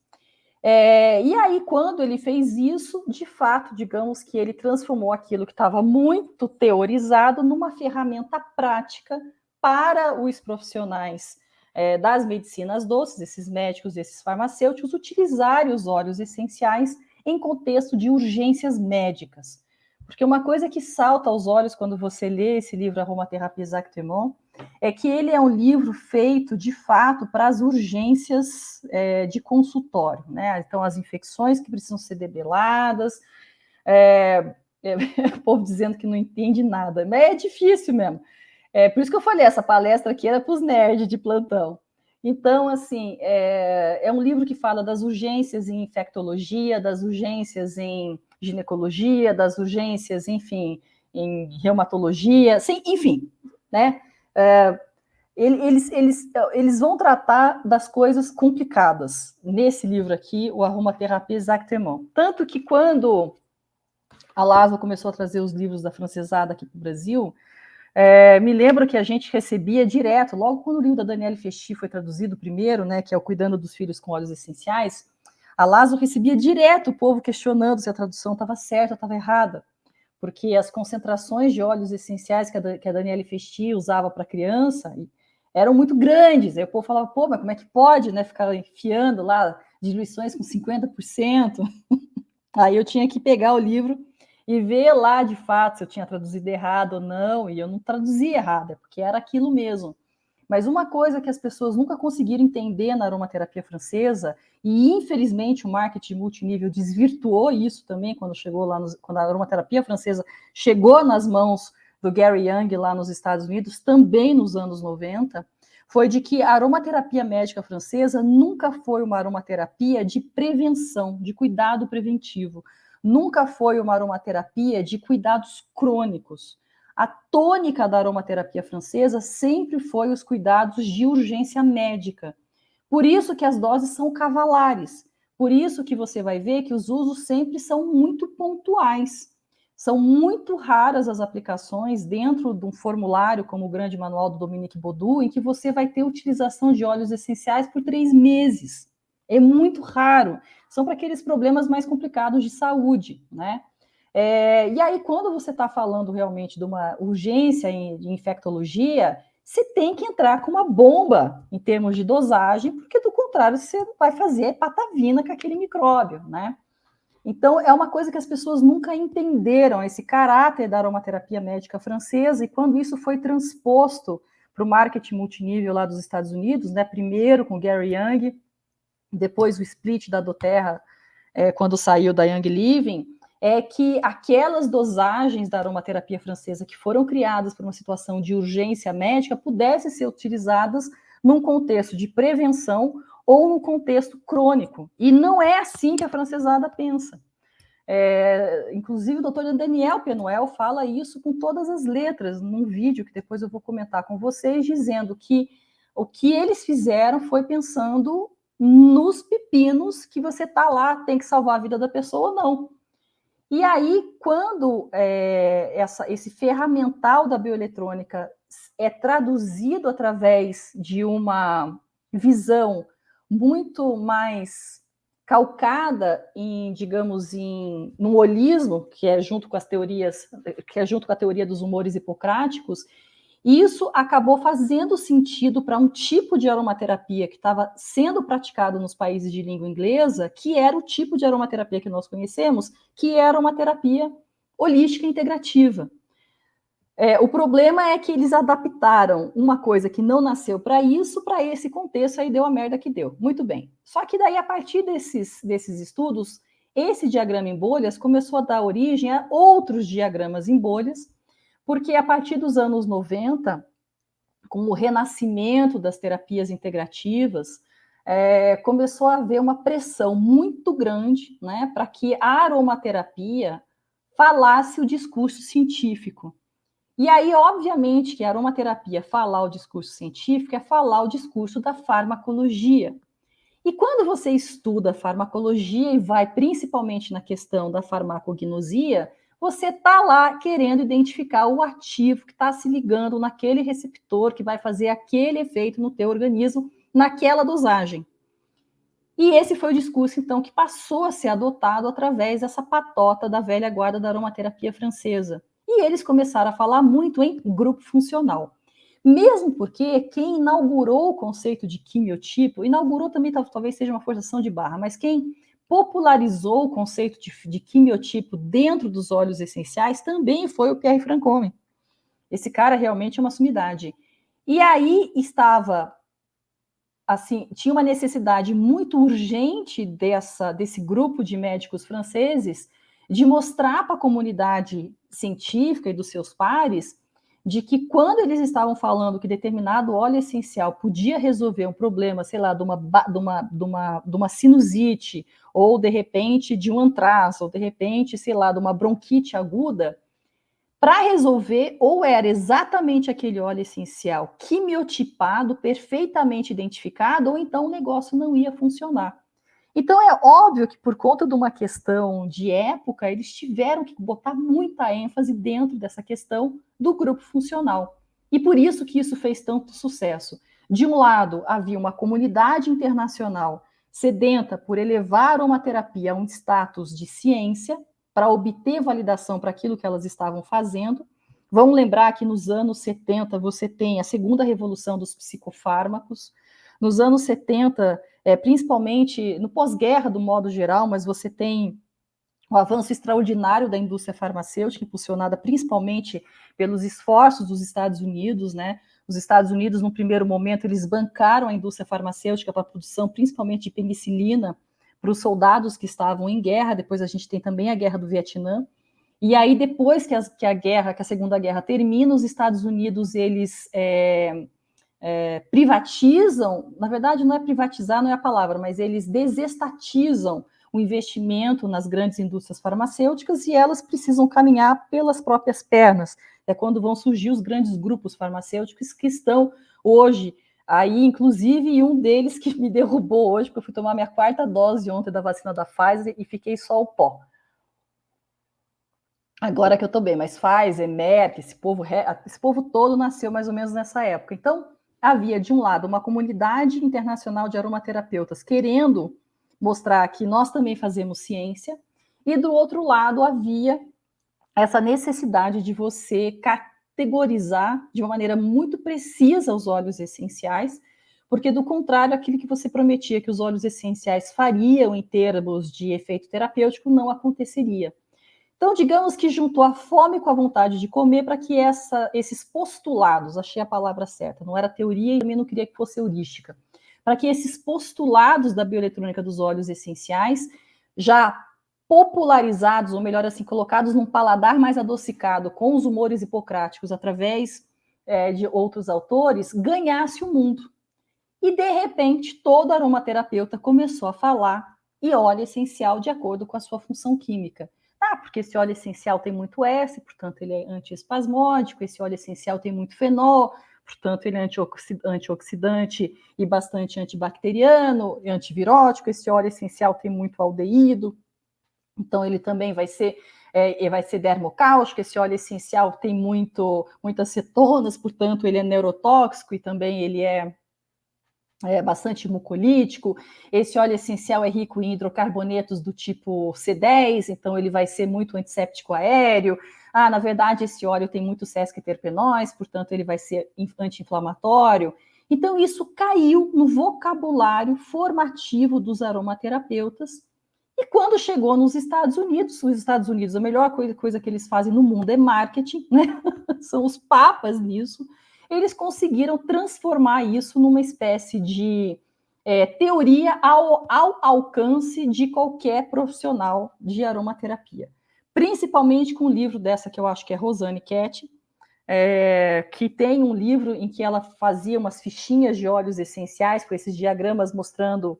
E aí, quando ele fez isso, de fato, digamos que ele transformou aquilo que estava muito teorizado numa ferramenta prática para os profissionais das medicinas doces, esses médicos, esses farmacêuticos, utilizarem os óleos essenciais em contexto de urgências médicas. Porque uma coisa que salta aos olhos quando você lê esse livro Aromathérapie Exactement é que ele é um livro feito, de fato, para as urgências de consultório, né? Então, as infecções que precisam ser debeladas, o povo dizendo que não entende nada, mas é difícil mesmo. Por isso que eu falei, essa palestra aqui era para os nerds de plantão. Então, assim, é um livro que fala das urgências em infectologia, das urgências em ginecologia, das urgências, enfim, em reumatologia, enfim, né? Eles vão tratar das coisas complicadas nesse livro aqui, o Aromathérapie Exactement. Tanto que quando a Laszlo começou a trazer os livros da francesada aqui para o Brasil, me lembro que a gente recebia direto, logo quando o livro da Danielle Festi foi traduzido primeiro, né, que é o Cuidando dos Filhos com Óleos Essenciais, a Laszlo recebia direto o povo questionando se a tradução estava certa ou estava errada, porque as concentrações de óleos essenciais que a Danielle Festi usava para criança eram muito grandes. Aí o povo falava, pô, mas como é que pode, né, ficar enfiando lá diluições com 50%? Aí eu tinha que pegar o livro e ver lá, de fato, se eu tinha traduzido errado ou não, e eu não traduzi errado, porque era aquilo mesmo. Mas uma coisa que as pessoas nunca conseguiram entender na aromaterapia francesa, e infelizmente o marketing multinível desvirtuou isso também quando chegou lá, quando a aromaterapia francesa chegou nas mãos do Gary Young lá nos Estados Unidos, também nos anos 90, foi de que a aromaterapia médica francesa nunca foi uma aromaterapia de prevenção, de cuidado preventivo. Nunca foi uma aromaterapia de cuidados crônicos. A tônica da aromaterapia francesa sempre foi os cuidados de urgência médica. Por isso que as doses são cavalares. Por isso que você vai ver que os usos sempre são muito pontuais. São muito raras as aplicações dentro de um formulário, como o grande manual do Dominique Baudou, em que você vai ter utilização de óleos essenciais por 3 meses. É muito raro. São para aqueles problemas mais complicados de saúde, né? E aí, quando você está falando realmente de uma urgência de infectologia, você tem que entrar com uma bomba em termos de dosagem, porque do contrário você vai fazer patavina com aquele micróbio, né? Então, é uma coisa que as pessoas nunca entenderam, esse caráter da aromaterapia médica francesa, e quando isso foi transposto para o marketing multinível lá dos Estados Unidos, né, primeiro com Gary Young, depois o split da doTERRA, quando saiu da Young Living, é que aquelas dosagens da aromaterapia francesa que foram criadas para uma situação de urgência médica pudessem ser utilizadas num contexto de prevenção ou num contexto crônico. E não é assim que a francesada pensa. Inclusive, o doutor Daniel Penuel fala isso com todas as letras, num vídeo que depois eu vou comentar com vocês, dizendo que o que eles fizeram foi pensando nos pepinos que você está lá, tem que salvar a vida da pessoa ou não. E aí, quando esse ferramental da bioeletrônica é traduzido através de uma visão muito mais calcada em, digamos, no holismo, que é junto com as teorias, que é junto com a teoria dos humores hipocráticos, isso acabou fazendo sentido para um tipo de aromaterapia que estava sendo praticado nos países de língua inglesa, que era o tipo de aromaterapia que nós conhecemos, que é a aromaterapia holística integrativa. O problema é que eles adaptaram uma coisa que não nasceu para isso, para esse contexto, aí deu a merda que deu. Muito bem. Só que daí, a partir desses estudos, esse diagrama em bolhas começou a dar origem a outros diagramas em bolhas, porque a partir dos anos 90, com o renascimento das terapias integrativas, começou a haver uma pressão muito grande, né, para que a aromaterapia falasse o discurso científico. E aí, obviamente, que a aromaterapia falar o discurso científico é falar o discurso da farmacologia. E quando você estuda farmacologia e vai principalmente na questão da farmacognosia, você está lá querendo identificar o ativo que está se ligando naquele receptor que vai fazer aquele efeito no teu organismo naquela dosagem. E esse foi o discurso, então, que passou a ser adotado através dessa patota da velha guarda da aromaterapia francesa. E eles começaram a falar muito em grupo funcional. Mesmo porque quem inaugurou o conceito de quimiotipo, inaugurou também talvez seja uma forçação de barra, mas quem popularizou o conceito de quimiotipo dentro dos óleos essenciais também foi o Pierre Francombe. Esse cara realmente é uma sumidade. E aí estava, assim, tinha uma necessidade muito urgente desse grupo de médicos franceses de mostrar para a comunidade científica e dos seus pares de que quando eles estavam falando que determinado óleo essencial podia resolver um problema, sei lá, de uma sinusite, ou de repente de um antraz, ou de repente, sei lá, de uma bronquite aguda, para resolver, ou era exatamente aquele óleo essencial quimiotipado, perfeitamente identificado, ou então o negócio não ia funcionar. Então é óbvio que por conta de uma questão de época, eles tiveram que botar muita ênfase dentro dessa questão do grupo funcional. E por isso que isso fez tanto sucesso. De um lado, havia uma comunidade internacional sedenta por elevar uma terapia a um status de ciência, para obter validação para aquilo que elas estavam fazendo. Vamos lembrar que nos anos 70 você tem a segunda revolução dos psicofármacos. Nos anos 70, principalmente no pós-guerra, do modo geral, mas você tem o avanço extraordinário da indústria farmacêutica, impulsionada principalmente pelos esforços dos Estados Unidos, né? Os Estados Unidos, no primeiro momento, eles bancaram a indústria farmacêutica para a produção, principalmente de penicilina, para os soldados que estavam em guerra. Depois a gente tem também a Guerra do Vietnã. E aí, depois que a Segunda Guerra termina, os Estados Unidos, eles privatizam, na verdade não é privatizar, não é a palavra, mas eles desestatizam o investimento nas grandes indústrias farmacêuticas e elas precisam caminhar pelas próprias pernas. É quando vão surgir os grandes grupos farmacêuticos que estão hoje aí, inclusive, e um deles que me derrubou hoje, porque eu fui tomar minha 4ª dose ontem da vacina da Pfizer e fiquei só o pó. Agora que eu tô bem, mas Pfizer, Merck, esse povo todo nasceu mais ou menos nessa época. Então, havia, de um lado, uma comunidade internacional de aromaterapeutas querendo mostrar que nós também fazemos ciência, e do outro lado havia essa necessidade de você categorizar de uma maneira muito precisa os óleos essenciais, porque do contrário, aquilo que você prometia que os óleos essenciais fariam em termos de efeito terapêutico não aconteceria. Então, digamos que juntou a fome com a vontade de comer para que esses postulados, achei a palavra certa, não era teoria e também não queria que fosse heurística, para que esses postulados da bioeletrônica dos óleos essenciais, já popularizados, ou melhor assim, colocados num paladar mais adocicado com os humores hipocráticos através de outros autores, ganhasse o mundo. E, de repente, todo aromaterapeuta começou a falar e óleo essencial de acordo com a sua função química. Ah, porque esse óleo essencial tem muito S, portanto ele é antiespasmódico, esse óleo essencial tem muito fenol, portanto ele é antioxidante e bastante antibacteriano e antivirótico, esse óleo essencial tem muito aldeído, então ele também vai ser dermocáustico, esse óleo essencial tem muitas cetonas, portanto ele é neurotóxico e também ele é bastante mucolítico. Esse óleo essencial é rico em hidrocarbonetos do tipo C10, então ele vai ser muito antisséptico aéreo. Ah, na verdade, esse óleo tem muito sesquiterpenóis, portanto, ele vai ser anti-inflamatório. Então, isso caiu no vocabulário formativo dos aromaterapeutas. E quando chegou nos Estados Unidos, a melhor coisa que eles fazem no mundo é marketing, né? São os papas nisso. Eles conseguiram transformar isso numa espécie de teoria ao alcance de qualquer profissional de aromaterapia. Principalmente com um livro dessa que eu acho que é Rosane Kett, que tem um livro em que ela fazia umas fichinhas de óleos essenciais com esses diagramas mostrando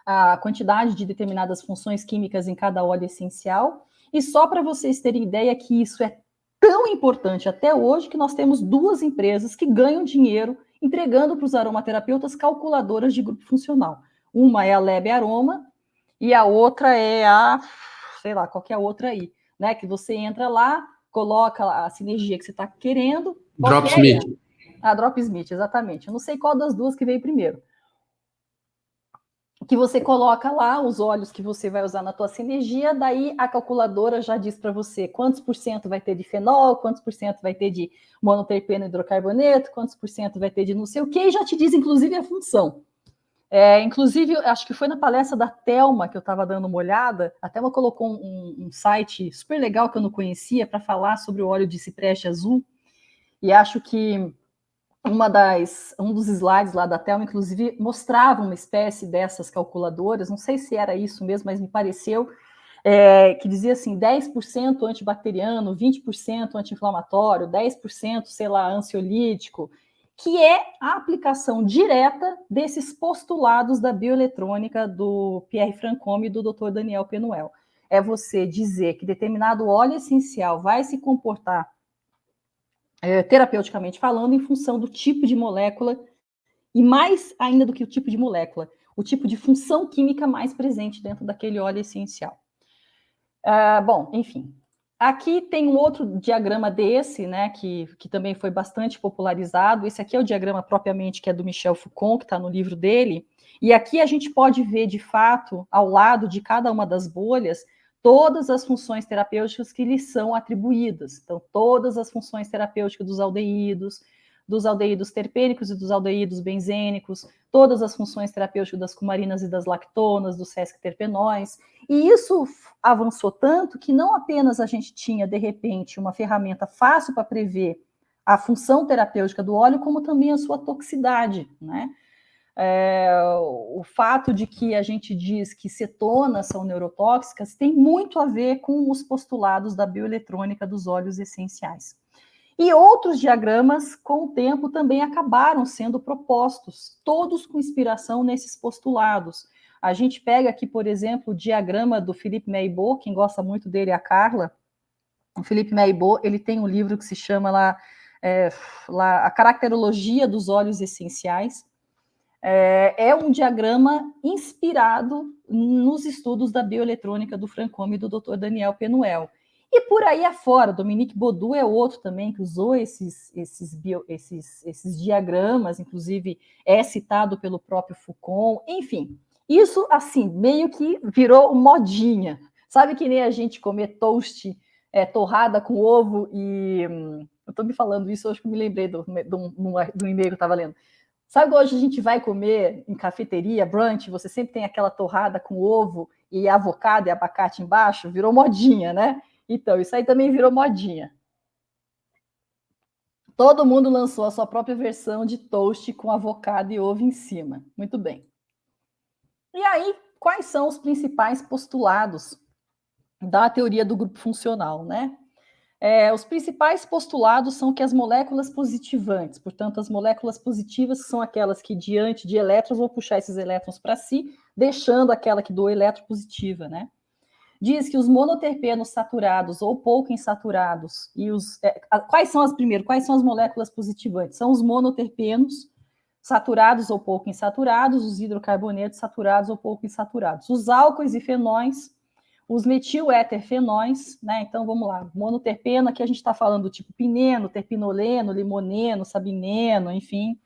a quantidade de determinadas funções químicas em cada óleo essencial. E só para vocês terem ideia que isso é tão importante até hoje que nós temos 2 empresas que ganham dinheiro entregando para os aromaterapeutas calculadoras de grupo funcional. Uma é a Lab Aroma e a outra é sei lá, qualquer outra aí, né? Que você entra lá, coloca a sinergia que você está querendo. Dropsmith. A Dropsmith, exatamente. Eu não sei qual das 2 que veio primeiro. Que você coloca lá os óleos que você vai usar na tua sinergia, daí a calculadora já diz para você quantos por cento vai ter de fenol, quantos por cento vai ter de monoterpeno hidrocarboneto, quantos por cento vai ter de não sei o que, e já te diz, inclusive, a função. Inclusive, acho que foi na palestra da Thelma que eu estava dando uma olhada, a Thelma colocou um site super legal que eu não conhecia para falar sobre o óleo de cipreste azul, e acho que um dos slides lá da Thelma, inclusive, mostrava uma espécie dessas calculadoras, não sei se era isso mesmo, mas me pareceu, que dizia assim, 10% antibacteriano, 20% anti-inflamatório, 10%, sei lá, ansiolítico, que é a aplicação direta desses postulados da bioeletrônica do Pierre Francombe e do Dr. Daniel Penuel. É você dizer que determinado óleo essencial vai se comportar terapeuticamente falando, em função do tipo de molécula, e mais ainda do que o tipo de molécula, o tipo de função química mais presente dentro daquele óleo essencial. Bom, enfim. Aqui tem um outro diagrama desse, né, que também foi bastante popularizado. Esse aqui é o diagrama propriamente que é do Michel Foucault, que está no livro dele. E aqui a gente pode ver, de fato, ao lado de cada uma das bolhas, todas as funções terapêuticas que lhes são atribuídas. Então, todas as funções terapêuticas dos aldeídos terpênicos e dos aldeídos benzênicos, todas as funções terapêuticas das cumarinas e das lactonas, dos sesquiterpenóis. E isso avançou tanto que não apenas a gente tinha, de repente, uma ferramenta fácil para prever a função terapêutica do óleo, como também a sua toxicidade, né? O fato de que a gente diz que cetonas são neurotóxicas tem muito a ver com os postulados da bioeletrônica dos óleos essenciais. E outros diagramas, com o tempo, também acabaram sendo propostos, todos com inspiração nesses postulados. A gente pega aqui, por exemplo, o diagrama do Philippe Meibot, quem gosta muito dele é a Carla. O Philippe Meibot, ele tem um livro que se chama lá A Caracterologia dos Óleos Essenciais. É um diagrama inspirado nos estudos da bioeletrônica do Francombe e do Dr. Daniel Penuel. E por aí afora, Dominique Baudou é outro também que usou esses diagramas, inclusive é citado pelo próprio Foucault, enfim. Isso, assim, meio que virou modinha. Sabe que nem a gente comer toast, torrada com ovo e... eu estou me falando isso, hoje que eu me lembrei do e-mail que eu estava lendo. Sabe que hoje a gente vai comer em cafeteria, brunch, você sempre tem aquela torrada com ovo e avocado e abacate embaixo? Virou modinha, né? Então, isso aí também virou modinha. Todo mundo lançou a sua própria versão de toast com avocado e ovo em cima. Muito bem. E aí, quais são os principais postulados da teoria do grupo funcional, né? Os principais postulados são que as moléculas positivantes, portanto, as moléculas positivas são aquelas que, diante de elétrons, vão puxar esses elétrons para si, deixando aquela que doa elétron positiva, né? Diz que os monoterpenos saturados ou pouco insaturados, e quais são as moléculas positivantes? São os monoterpenos saturados ou pouco insaturados, os hidrocarbonetos saturados ou pouco insaturados, os álcoois e fenóis, os metiléterfenóis, né? Então, vamos lá, monoterpeno, aqui a gente está falando do tipo pineno, terpinoleno, limoneno, sabineno, enfim.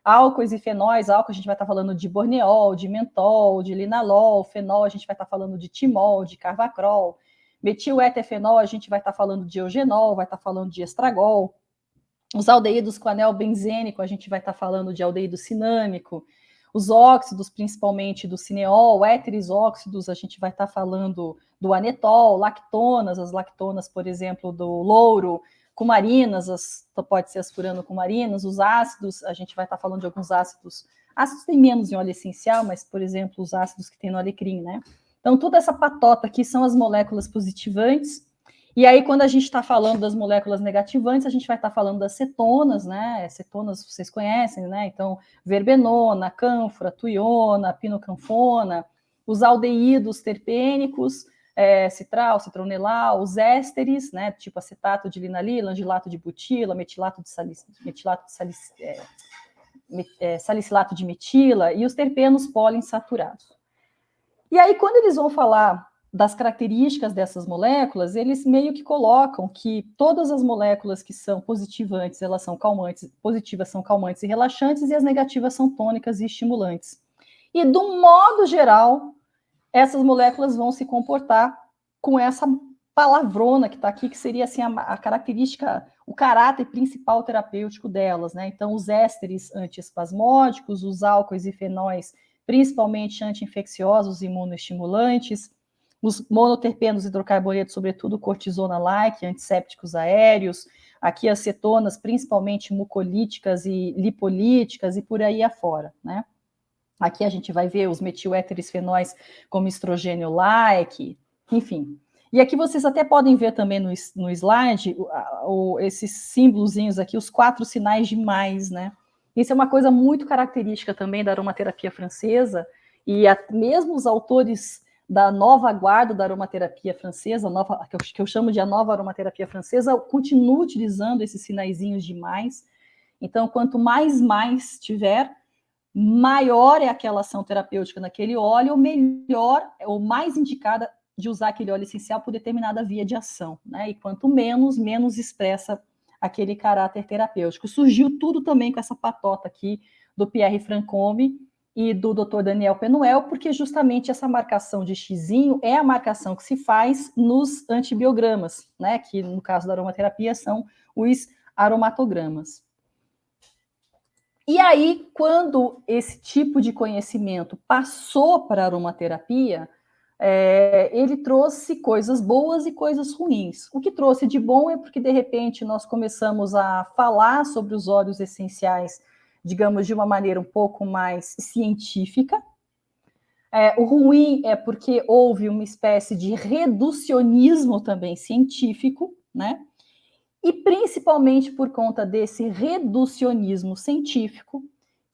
Álcoois e fenóis, álcool a gente vai estar falando de borneol, de mentol, de linalol, fenol a gente vai estar falando de timol, de carvacrol, metiléterfenol a gente vai estar falando de eugenol, vai estar falando de estragol, os aldeídos com anel benzênico a gente vai estar falando de aldeído cinâmico, os óxidos, principalmente do cineol, éteres óxidos, a gente vai estar falando do anetol, lactonas, as lactonas, por exemplo, do louro, cumarinas, pode ser as furanocumarinas, os ácidos, a gente vai estar falando de alguns ácidos tem menos em óleo essencial, mas, por exemplo, os ácidos que tem no alecrim, né? Então, toda essa patota aqui são as moléculas positivantes, e aí, quando a gente está falando das moléculas negativantes, a gente vai estar falando das cetonas, né? Cetonas vocês conhecem, né? Então, verbenona, cânfora, tuiona, pinocanfona, os aldeídos terpênicos, citral, citronelal, os ésteres, né? Tipo acetato de linalila, angilato de butila, salicilato de metila, e os terpenos poliinsaturados. E aí, quando eles vão falar das características dessas moléculas, eles meio que colocam que todas as moléculas que são positivantes, elas são calmantes, positivas são calmantes e relaxantes, e as negativas são tônicas e estimulantes. E, do modo geral, essas moléculas vão se comportar com essa palavrona que está aqui, que seria assim, a característica, o caráter principal terapêutico delas, né? Então, os ésteres antiespasmódicos, os álcoois e fenóis, principalmente anti-infecciosos e imunoestimulantes, os monoterpenos hidrocarbonetos, sobretudo cortisona-like, antissépticos aéreos, aqui as cetonas, principalmente mucolíticas e lipolíticas, e por aí afora, né? Aqui a gente vai ver os metiléteres fenóis como estrogênio-like, enfim. E aqui vocês até podem ver também no slide esses símbolozinhos aqui, os 4 sinais de mais, né? Isso é uma coisa muito característica também da aromaterapia francesa, e mesmo os autores da nova guarda da aromaterapia francesa, que eu chamo de a nova aromaterapia francesa, continuam utilizando esses sinaizinhos de mais. Então, quanto mais tiver, maior é aquela ação terapêutica naquele óleo, melhor, ou mais indicada de usar aquele óleo essencial por determinada via de ação, né? E quanto menos expressa aquele caráter terapêutico. Surgiu tudo também com essa patota aqui do Pierre Francombe e do Dr. Daniel Penuel, porque justamente essa marcação de xizinho é a marcação que se faz nos antibiogramas, né? Que no caso da aromaterapia são os aromatogramas. E aí, quando esse tipo de conhecimento passou para a aromaterapia, ele trouxe coisas boas e coisas ruins. O que trouxe de bom é porque, de repente, nós começamos a falar sobre os óleos essenciais, digamos, de uma maneira um pouco mais científica. O ruim é porque houve uma espécie de reducionismo também científico, né? E principalmente por conta desse reducionismo científico,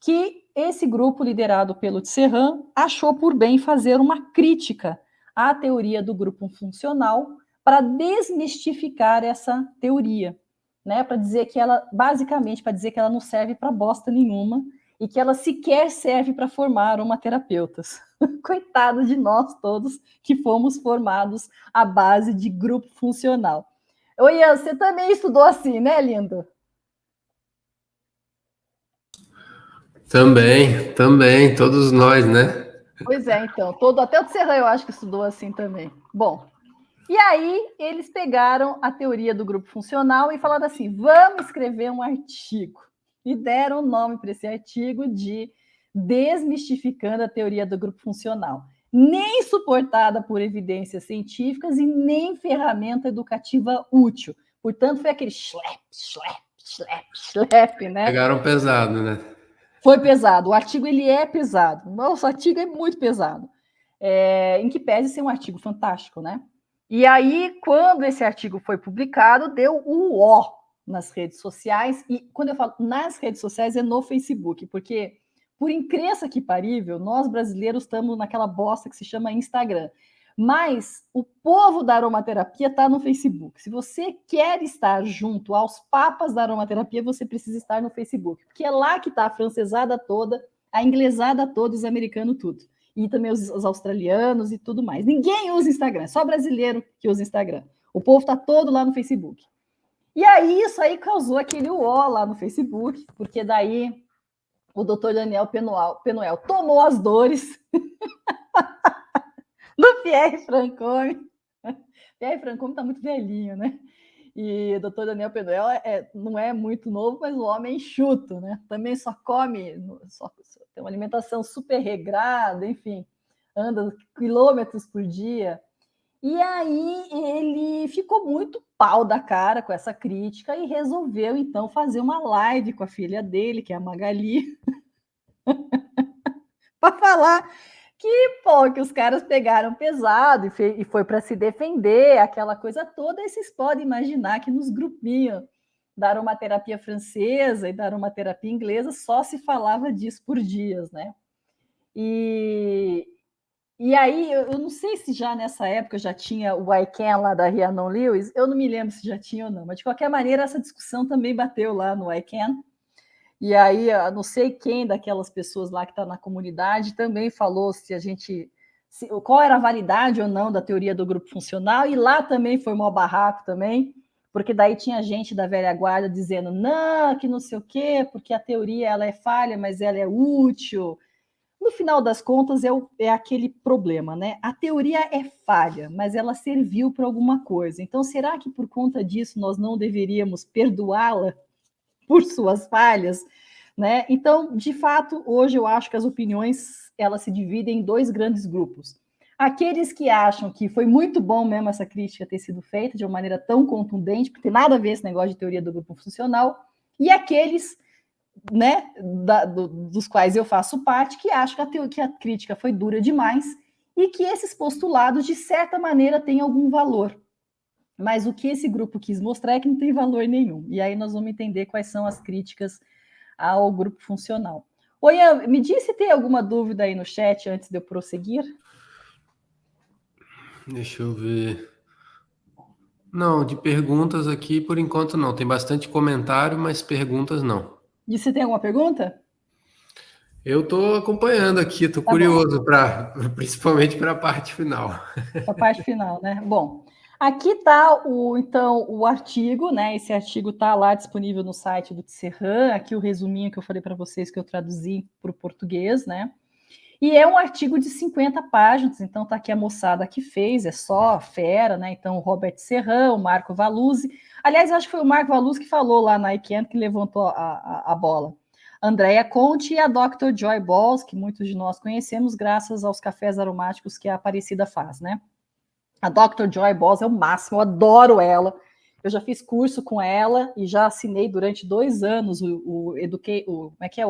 que esse grupo liderado pelo Tisserand achou por bem fazer uma crítica à teoria do grupo funcional para desmistificar essa teoria, né? Para dizer que ela, basicamente, para dizer que ela não serve para bosta nenhuma e que ela sequer serve para formar aromaterapeutas. Coitado de nós todos que fomos formados à base de grupo funcional. Oi, Ian, você também estudou assim, né, lindo? Também, todos nós, né? Pois é, então, até o Tisserand eu acho que estudou assim também. Bom, e aí eles pegaram a teoria do grupo funcional e falaram assim, vamos escrever um artigo. E deram o nome para esse artigo de Desmistificando a Teoria do Grupo Funcional. Nem suportada por evidências científicas e nem ferramenta educativa útil. Portanto, foi aquele schlepp, né? Pegaram pesado, né? Foi pesado. O artigo, ele é pesado. Nossa, o artigo é muito pesado. Em que pese ser um artigo fantástico, né? E aí, quando esse artigo foi publicado, deu o ó nas redes sociais. E quando eu falo nas redes sociais, é no Facebook, porque, por incrível que parível, nós brasileiros estamos naquela bosta que se chama Instagram. Mas o povo da aromaterapia está no Facebook. Se você quer estar junto aos papas da aromaterapia, você precisa estar no Facebook, porque é lá que está a francesada toda, a inglesada toda, os americanos tudo. E também os australianos e tudo mais. Ninguém usa Instagram, só brasileiro que usa Instagram. O povo está todo lá no Facebook. E aí, isso aí causou aquele uó lá no Facebook, porque daí o doutor Daniel Penuel tomou as dores do Pierre Francomme. Pierre Francomme está muito velhinho, né? E o doutor Daniel Penuel não é muito novo, mas o homem é enxuto, né? Também só come, tem uma alimentação super regrada, enfim, anda quilômetros por dia. E aí ele ficou muito pau da cara com essa crítica e resolveu, então, fazer uma live com a filha dele, que é a Magali, para falar que os caras pegaram pesado e foi para se defender, aquela coisa toda. E vocês podem imaginar que nos grupinhos da aromaterapia francesa e da aromaterapia inglesa só se falava disso por dias, né? E aí, eu não sei se já nessa época já tinha o I Can lá da Rhiannon Lewis, eu não me lembro se já tinha ou não, mas de qualquer maneira essa discussão também bateu lá no I Can. E aí, não sei quem daquelas pessoas lá que está na comunidade também falou qual era a validade ou não da teoria do grupo funcional, e lá também foi um barraco também, porque daí tinha gente da velha guarda dizendo, não, que não sei o quê, porque a teoria ela é falha, mas ela é útil. No final das contas, é aquele problema, né? A teoria é falha, mas ela serviu para alguma coisa. Então, será que por conta disso nós não deveríamos perdoá-la por suas falhas? Né? Então, de fato, hoje eu acho que as opiniões elas se dividem em dois grandes grupos. Aqueles que acham que foi muito bom mesmo essa crítica ter sido feita de uma maneira tão contundente, porque tem nada a ver esse negócio de teoria do grupo funcional, e aqueles, né, dos quais eu faço parte, que acham que a crítica foi dura demais e que esses postulados, de certa maneira, têm algum valor. Mas o que esse grupo quis mostrar é que não tem valor nenhum. E aí nós vamos entender quais são as críticas ao grupo funcional. Oi, me diz se tem alguma dúvida aí no chat antes de eu prosseguir. Deixa eu ver. Não, de perguntas aqui, por enquanto não. Tem bastante comentário, mas perguntas não. E se tem alguma pergunta? Eu estou acompanhando aqui, estou Tá bom, curioso principalmente para a parte final. a parte final, né? Bom, aqui está então o artigo, né? Esse artigo está lá disponível no site do Tisserand. Aqui o resuminho que eu falei para vocês que eu traduzi para o português, né? E é um artigo de 50 páginas, então tá aqui a moçada que fez, é só fera, né? Então, o Robert Serran, o Marco Valuzzi. Aliás, acho que foi o Marco Valuzzi que falou lá na ICANN que levantou a bola. Andrea Conte e a Dr. Joy Balls, que muitos de nós conhecemos graças aos cafés aromáticos que a Aparecida faz, né? A Dr. Joy Balls é o máximo, eu adoro ela. Eu já fiz curso com ela e já assinei durante 2 anos o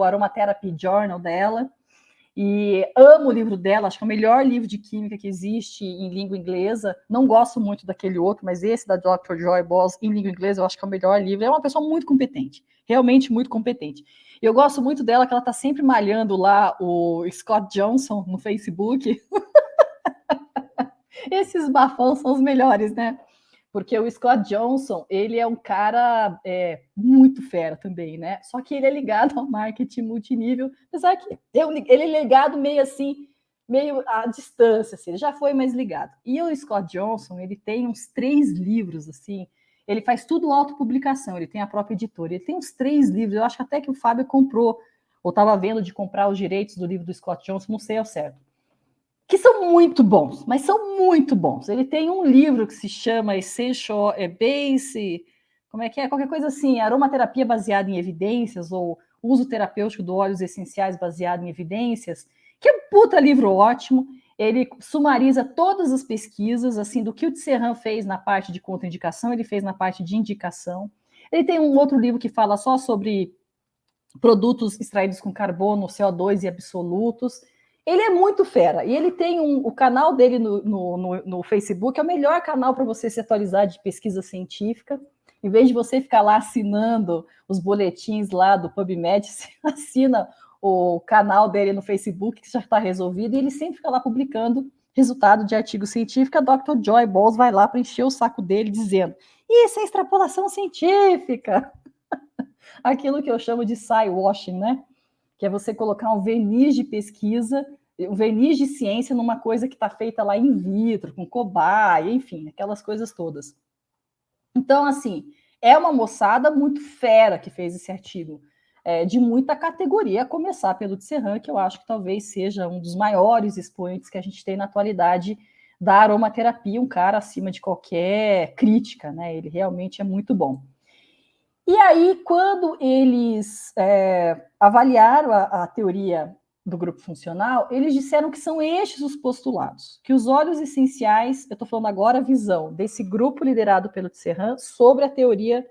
Aromatherapy Journal dela. E amo o livro dela, acho que é o melhor livro de química que existe em língua inglesa. Não gosto muito daquele outro, mas esse da Dr. Joy Balls em língua inglesa eu acho que é o melhor livro. É uma pessoa muito competente, realmente muito competente. Eu gosto muito dela, que ela está sempre malhando lá o Scott Johnson no Facebook. Esses bafões são os melhores, né? Porque o Scott Johnson, ele é um cara muito fera também, né? Só que ele é ligado ao marketing multinível, apesar que ele é ligado meio assim, meio à distância, assim, ele já foi mais ligado. E o Scott Johnson, ele tem uns 3 livros, assim, ele faz tudo autopublicação, ele tem a própria editora, ele tem uns 3 livros, eu acho até que o Fábio comprou, ou estava vendo de comprar os direitos do livro do Scott Johnson, não sei ao certo, que são muito bons, mas são muito bons. Ele tem um livro que se chama Essential Base, como é que é? Qualquer coisa assim, aromaterapia baseada em evidências, ou uso terapêutico de óleos essenciais baseado em evidências, que é um puta livro ótimo. Ele sumariza todas as pesquisas, assim, do que o Tisserand fez na parte de contraindicação, ele fez na parte de indicação. Ele tem um outro livro que fala só sobre produtos extraídos com carbono, CO2 e absolutos. Ele é muito fera. E ele tem o canal dele no Facebook, é o melhor canal para você se atualizar de pesquisa científica. Em vez de você ficar lá assinando os boletins lá do PubMed, você assina o canal dele no Facebook, que já está resolvido, e ele sempre fica lá publicando resultado de artigo científico. A Dr. Joy Balls vai lá para encher o saco dele, dizendo: isso é extrapolação científica. Aquilo que eu chamo de sci-washing, né? Que é você colocar um verniz de pesquisa, um verniz de ciência numa coisa que está feita lá in vitro, com cobaia, enfim, aquelas coisas todas. Então, assim, é uma moçada muito fera que fez esse artigo, de muita categoria, a começar pelo Tisserand, que eu acho que talvez seja um dos maiores expoentes que a gente tem na atualidade da aromaterapia, um cara acima de qualquer crítica, né? Ele realmente é muito bom. E aí, quando eles avaliaram a teoria do grupo funcional, eles disseram que são estes os postulados, que os óleos essenciais, eu estou falando agora a visão desse grupo liderado pelo Tisserand sobre a teoria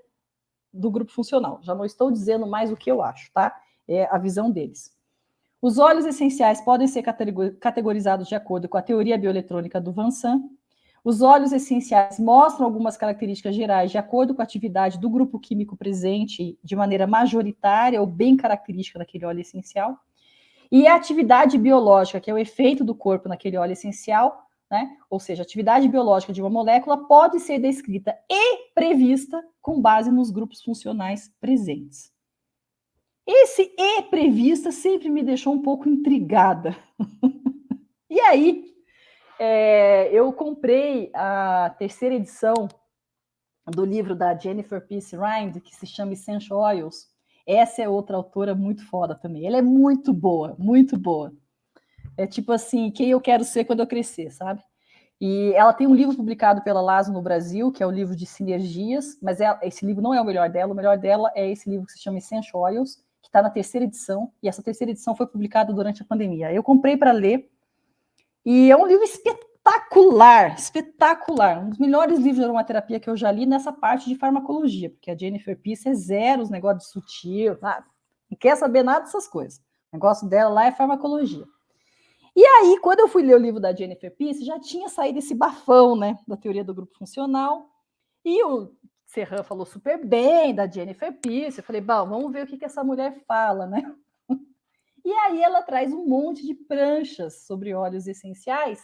do grupo funcional. Já não estou dizendo mais o que eu acho, tá? É a visão deles. Os óleos essenciais podem ser categorizados de acordo com a teoria bioeletrônica do Vincent. Os óleos essenciais mostram algumas características gerais de acordo com a atividade do grupo químico presente de maneira majoritária ou bem característica daquele óleo essencial. E a atividade biológica, que é o efeito do corpo naquele óleo essencial, né? Ou seja, a atividade biológica de uma molécula pode ser descrita e prevista com base nos grupos funcionais presentes. Esse e prevista sempre me deixou um pouco intrigada. E aí, eu comprei a terceira edição do livro da Jennifer Peace Rind, que se chama Essential Oils. Essa é outra autora muito foda também. Ela é muito boa, muito boa. É tipo assim, quem eu quero ser quando eu crescer, sabe? E ela tem um livro publicado pela Lazo no Brasil, que é o livro de Sinergias, mas esse livro não é o melhor dela é esse livro que se chama Essential Oils, que está na terceira edição, e essa terceira edição foi publicada durante a pandemia. Eu comprei para ler, e é um livro espetacular, espetacular, um dos melhores livros de aromaterapia que eu já li nessa parte de farmacologia, porque a Jennifer Peace é zero os negócios de sutil, sabe? Não quer saber nada dessas coisas. O negócio dela lá é farmacologia. E aí, quando eu fui ler o livro da Jennifer Peace, já tinha saído esse bafão, né, da teoria do grupo funcional, e o Serran falou super bem da Jennifer Peace. Eu falei, bom, vamos ver o que essa mulher fala, né? E aí ela traz um monte de pranchas sobre óleos essenciais,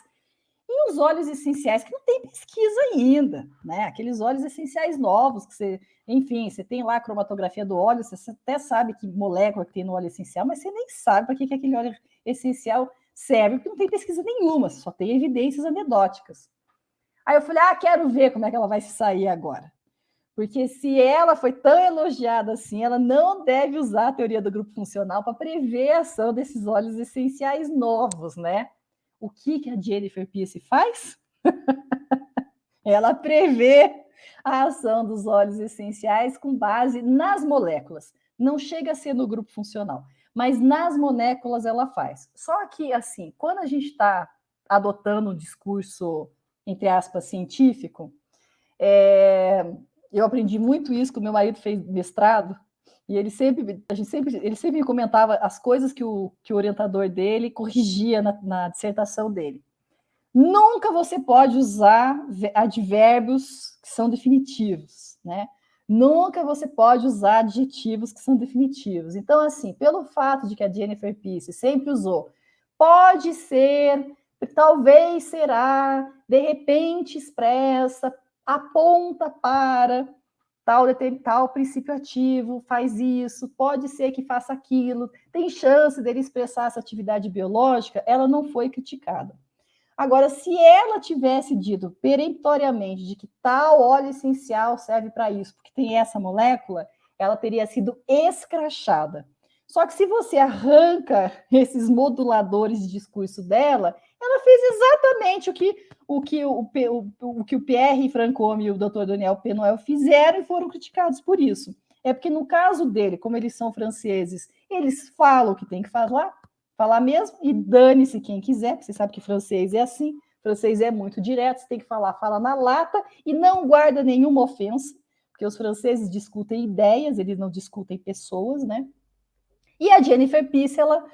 e os óleos essenciais que não tem pesquisa ainda, né? Aqueles óleos essenciais novos que você, enfim, você tem lá a cromatografia do óleo, você até sabe que molécula que tem no óleo essencial, mas você nem sabe para que aquele óleo essencial serve, porque não tem pesquisa nenhuma, só tem evidências anedóticas. Aí eu falei, quero ver como é que ela vai se sair agora. Porque se ela foi tão elogiada assim, ela não deve usar a teoria do grupo funcional para prever a ação desses óleos essenciais novos, né? O que a Jennifer Peace faz? Ela prevê a ação dos óleos essenciais com base nas moléculas. Não chega a ser no grupo funcional, mas nas moléculas ela faz. Só que, assim, quando a gente está adotando um discurso, entre aspas, científico, eu aprendi muito isso, que o meu marido fez mestrado, e ele sempre me comentava as coisas que o orientador dele corrigia na dissertação dele. Nunca você pode usar advérbios que são definitivos, né? Nunca você pode usar adjetivos que são definitivos. Então, assim, pelo fato de que a Jennifer Peace sempre usou pode ser, talvez será, de repente expressa, aponta para tal princípio ativo, faz isso, pode ser que faça aquilo, tem chance dele expressar essa atividade biológica, ela não foi criticada. Agora, se ela tivesse dito peremptoriamente de que tal óleo essencial serve para isso, porque tem essa molécula, ela teria sido escrachada. Só que se você arranca esses moduladores de discurso dela, ela fez exatamente o que o Pierre Francomme e o Dr. Daniel Penoel fizeram e foram criticados por isso. É porque no caso dele, como eles são franceses, eles falam o que tem que falar mesmo, e dane-se quem quiser, porque você sabe que francês é assim, francês é muito direto, você tem que fala na lata, e não guarda nenhuma ofensa, porque os franceses discutem ideias, eles não discutem pessoas, né? E a Jennifer Peace, ela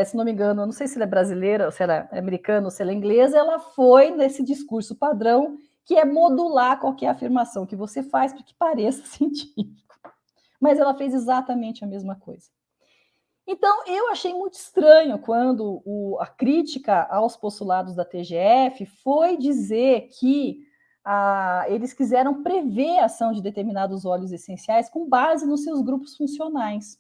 se não me engano, eu não sei se ela é brasileira, ou se ela é americana, ou se ela é inglesa, ela foi nesse discurso padrão, que é modular qualquer afirmação que você faz para que pareça científico. Mas ela fez exatamente a mesma coisa. Então, eu achei muito estranho quando a crítica aos postulados da TGF foi dizer que eles quiseram prever a ação de determinados óleos essenciais com base nos seus grupos funcionais.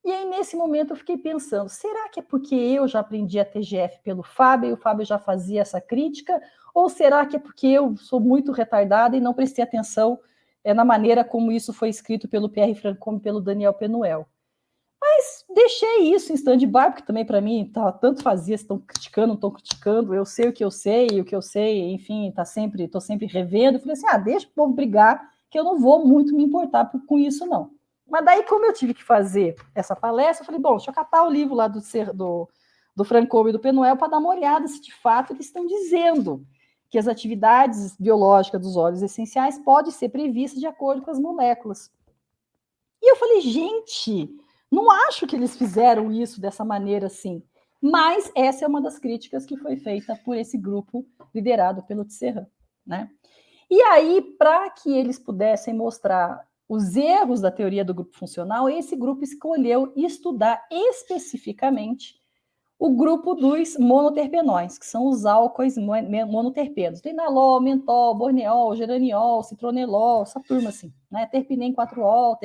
E aí, nesse momento, eu fiquei pensando, será que é porque eu já aprendi a TGF pelo Fábio e o Fábio já fazia essa crítica? Ou será que é porque eu sou muito retardada e não prestei atenção na maneira como isso foi escrito pelo Pierre Franchomme e pelo Daniel Penuel? Mas deixei isso em stand-by, porque também para mim tanto fazia, se estão criticando, não estão criticando, eu sei o que eu sei, e o que eu sei, enfim, estou sempre revendo. Eu falei assim, deixa o povo brigar, que eu não vou muito me importar com isso, não. Mas daí, como eu tive que fazer essa palestra, eu falei, bom, deixa eu catar o livro lá do Franchomme e do Penuel para dar uma olhada se de fato eles estão dizendo que as atividades biológicas dos óleos essenciais podem ser previstas de acordo com as moléculas. E eu falei, gente, não acho que eles fizeram isso dessa maneira assim. Mas essa é uma das críticas que foi feita por esse grupo liderado pelo Tisserand, né? E aí, para que eles pudessem mostrar os erros da teoria do grupo funcional, esse grupo escolheu estudar especificamente o grupo dos monoterpenóis, que são os álcoois monoterpenos. Linalol, mentol, borneol, geraniol, citronelol, essa turma assim, né? Terpinem 4-ol,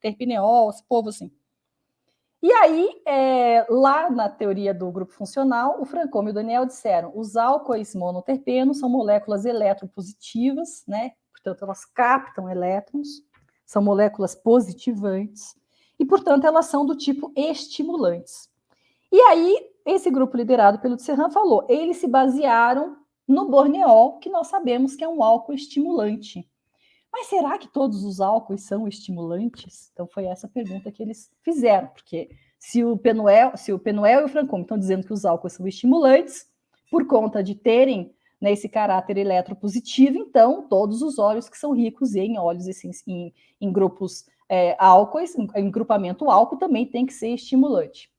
terpineol, esse povo assim. E aí, lá na teoria do grupo funcional, o Franchomme e o Daniel disseram os álcoois monoterpenos são moléculas eletropositivas, né? Portanto, elas captam elétrons, são moléculas positivantes, e, portanto, elas são do tipo estimulantes. E aí, esse grupo liderado pelo Tisserand falou, eles se basearam no borneol, que nós sabemos que é um álcool estimulante. Mas será que todos os álcoois são estimulantes? Então foi essa pergunta que eles fizeram, porque se o Penuel e o Franchomme estão dizendo que os álcoois são estimulantes, por conta de terem, né, esse caráter eletropositivo, então todos os óleos que são ricos em óleos em grupos álcoois, em grupamento álcool, também tem que ser estimulante.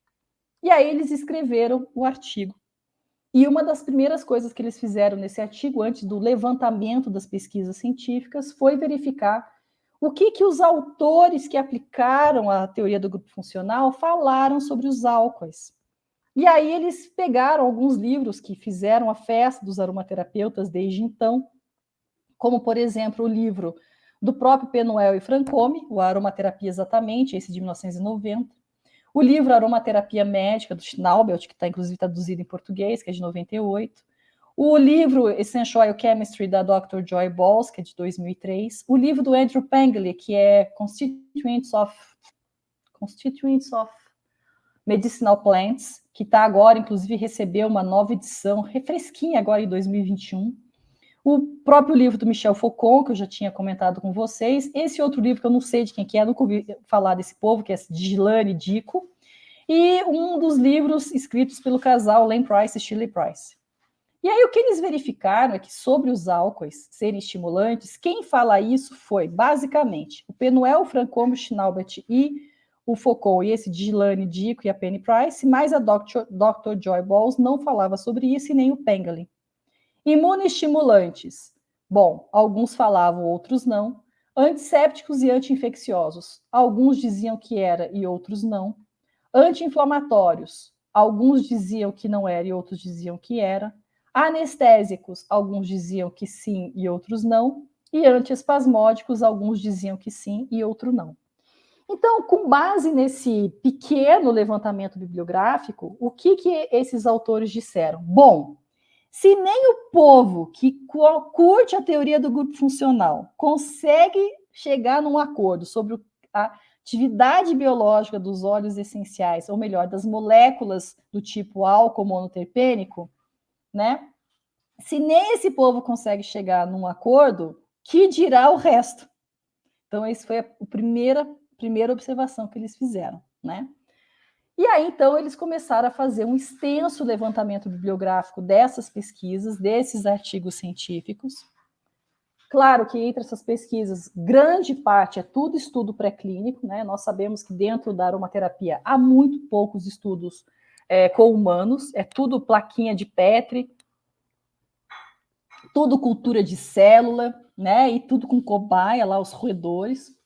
E aí eles escreveram o artigo. E uma das primeiras coisas que eles fizeram nesse artigo, antes do levantamento das pesquisas científicas, foi verificar o que os autores que aplicaram a teoria do grupo funcional falaram sobre os álcoois. E aí eles pegaram alguns livros que fizeram a festa dos aromaterapeutas desde então, como, por exemplo, o livro do próprio Penuel e Franchomme, o Aromaterapia Exatamente, esse de 1990, o livro Aromaterapia Médica, do Schnaubelt, que está inclusive traduzido em português, que é de 98. O livro Essential Biochemistry, da Dr. Joy Balls, que é de 2003. O livro do Andrew Pengler, que é Constituents of Medicinal Plants, que está agora, inclusive, recebeu uma nova edição, refresquinha agora em 2021. O próprio livro do Michel Foucault, que eu já tinha comentado com vocês. Esse outro livro, que eu não sei de quem que é, nunca ouvi falar desse povo, que é de Gilane Dico. E um dos livros escritos pelo casal Len Price e Shirley Price. E aí o que eles verificaram é que sobre os álcoois serem estimulantes, quem fala isso foi, basicamente, o Penuel, o Franchomme, o Schnaubelt e o Foucault, e esse Gilane Dico e a Penny Price, mas a Dr. Joy Balls não falava sobre isso e nem o Pengler. Imunoestimulantes. Bom, alguns falavam, outros não. Antissépticos e anti-infecciosos. Alguns diziam que era e outros não. Anti-inflamatórios. Alguns diziam que não era e outros diziam que era. Anestésicos. Alguns diziam que sim e outros não. E antiespasmódicos. Alguns diziam que sim e outros não. Então, com base nesse pequeno levantamento bibliográfico, o que esses autores disseram? Bom, se nem o povo que curte a teoria do grupo funcional consegue chegar num acordo sobre a atividade biológica dos óleos essenciais, ou melhor, das moléculas do tipo álcool monoterpênico, né? Se nem esse povo consegue chegar num acordo, que dirá o resto? Então, essa foi a primeira observação que eles fizeram, né? E aí, então, eles começaram a fazer um extenso levantamento bibliográfico dessas pesquisas, desses artigos científicos. Claro que entre essas pesquisas, grande parte é tudo estudo pré-clínico, né? Nós sabemos que dentro da aromaterapia há muito poucos estudos com humanos, é tudo plaquinha de Petri, tudo cultura de célula, né? E tudo com cobaia, lá os roedores.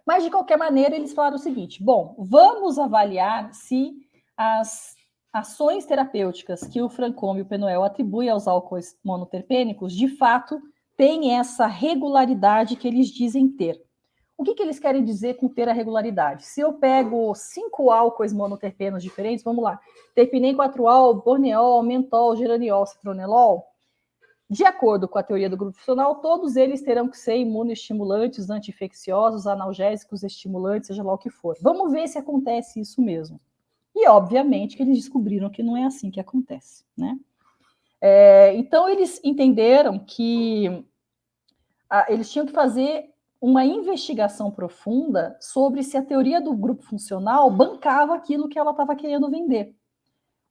Mas, de qualquer maneira, eles falaram o seguinte: bom, vamos avaliar se as ações terapêuticas que o Francombe e o Penuel atribuem aos álcoois monoterpênicos, de fato, têm essa regularidade que eles dizem ter. O que eles querem dizer com ter a regularidade? Se eu pego 5 álcoois monoterpenos diferentes, vamos lá, terpinem 4-ol, borneol, mentol, geraniol, citronelol, de acordo com a teoria do grupo funcional, todos eles terão que ser imunoestimulantes, anti-infecciosos, analgésicos, estimulantes, seja lá o que for. Vamos ver se acontece isso mesmo. E, obviamente, que eles descobriram que não é assim que acontece, né? Então, eles entenderam que eles tinham que fazer uma investigação profunda sobre se a teoria do grupo funcional bancava aquilo que ela estava querendo vender.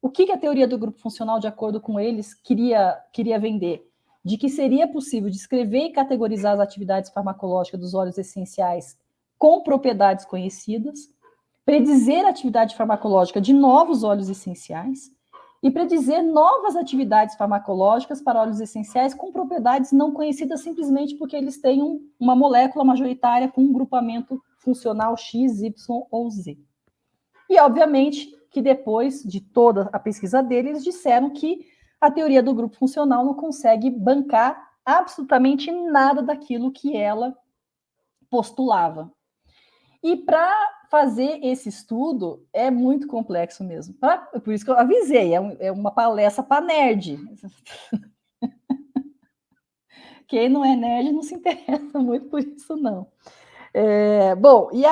O que a teoria do grupo funcional, de acordo com eles, queria vender? De que seria possível descrever e categorizar as atividades farmacológicas dos óleos essenciais com propriedades conhecidas, predizer a atividade farmacológica de novos óleos essenciais e predizer novas atividades farmacológicas para óleos essenciais com propriedades não conhecidas simplesmente porque eles têm uma molécula majoritária com um grupamento funcional X, Y ou Z. E, obviamente, que depois de toda a pesquisa deles, eles disseram que a teoria do grupo funcional não consegue bancar absolutamente nada daquilo que ela postulava. E para fazer esse estudo é muito complexo mesmo. Por isso que eu avisei, é uma palestra para nerd. Quem não é nerd não se interessa muito por isso, não. Bom, e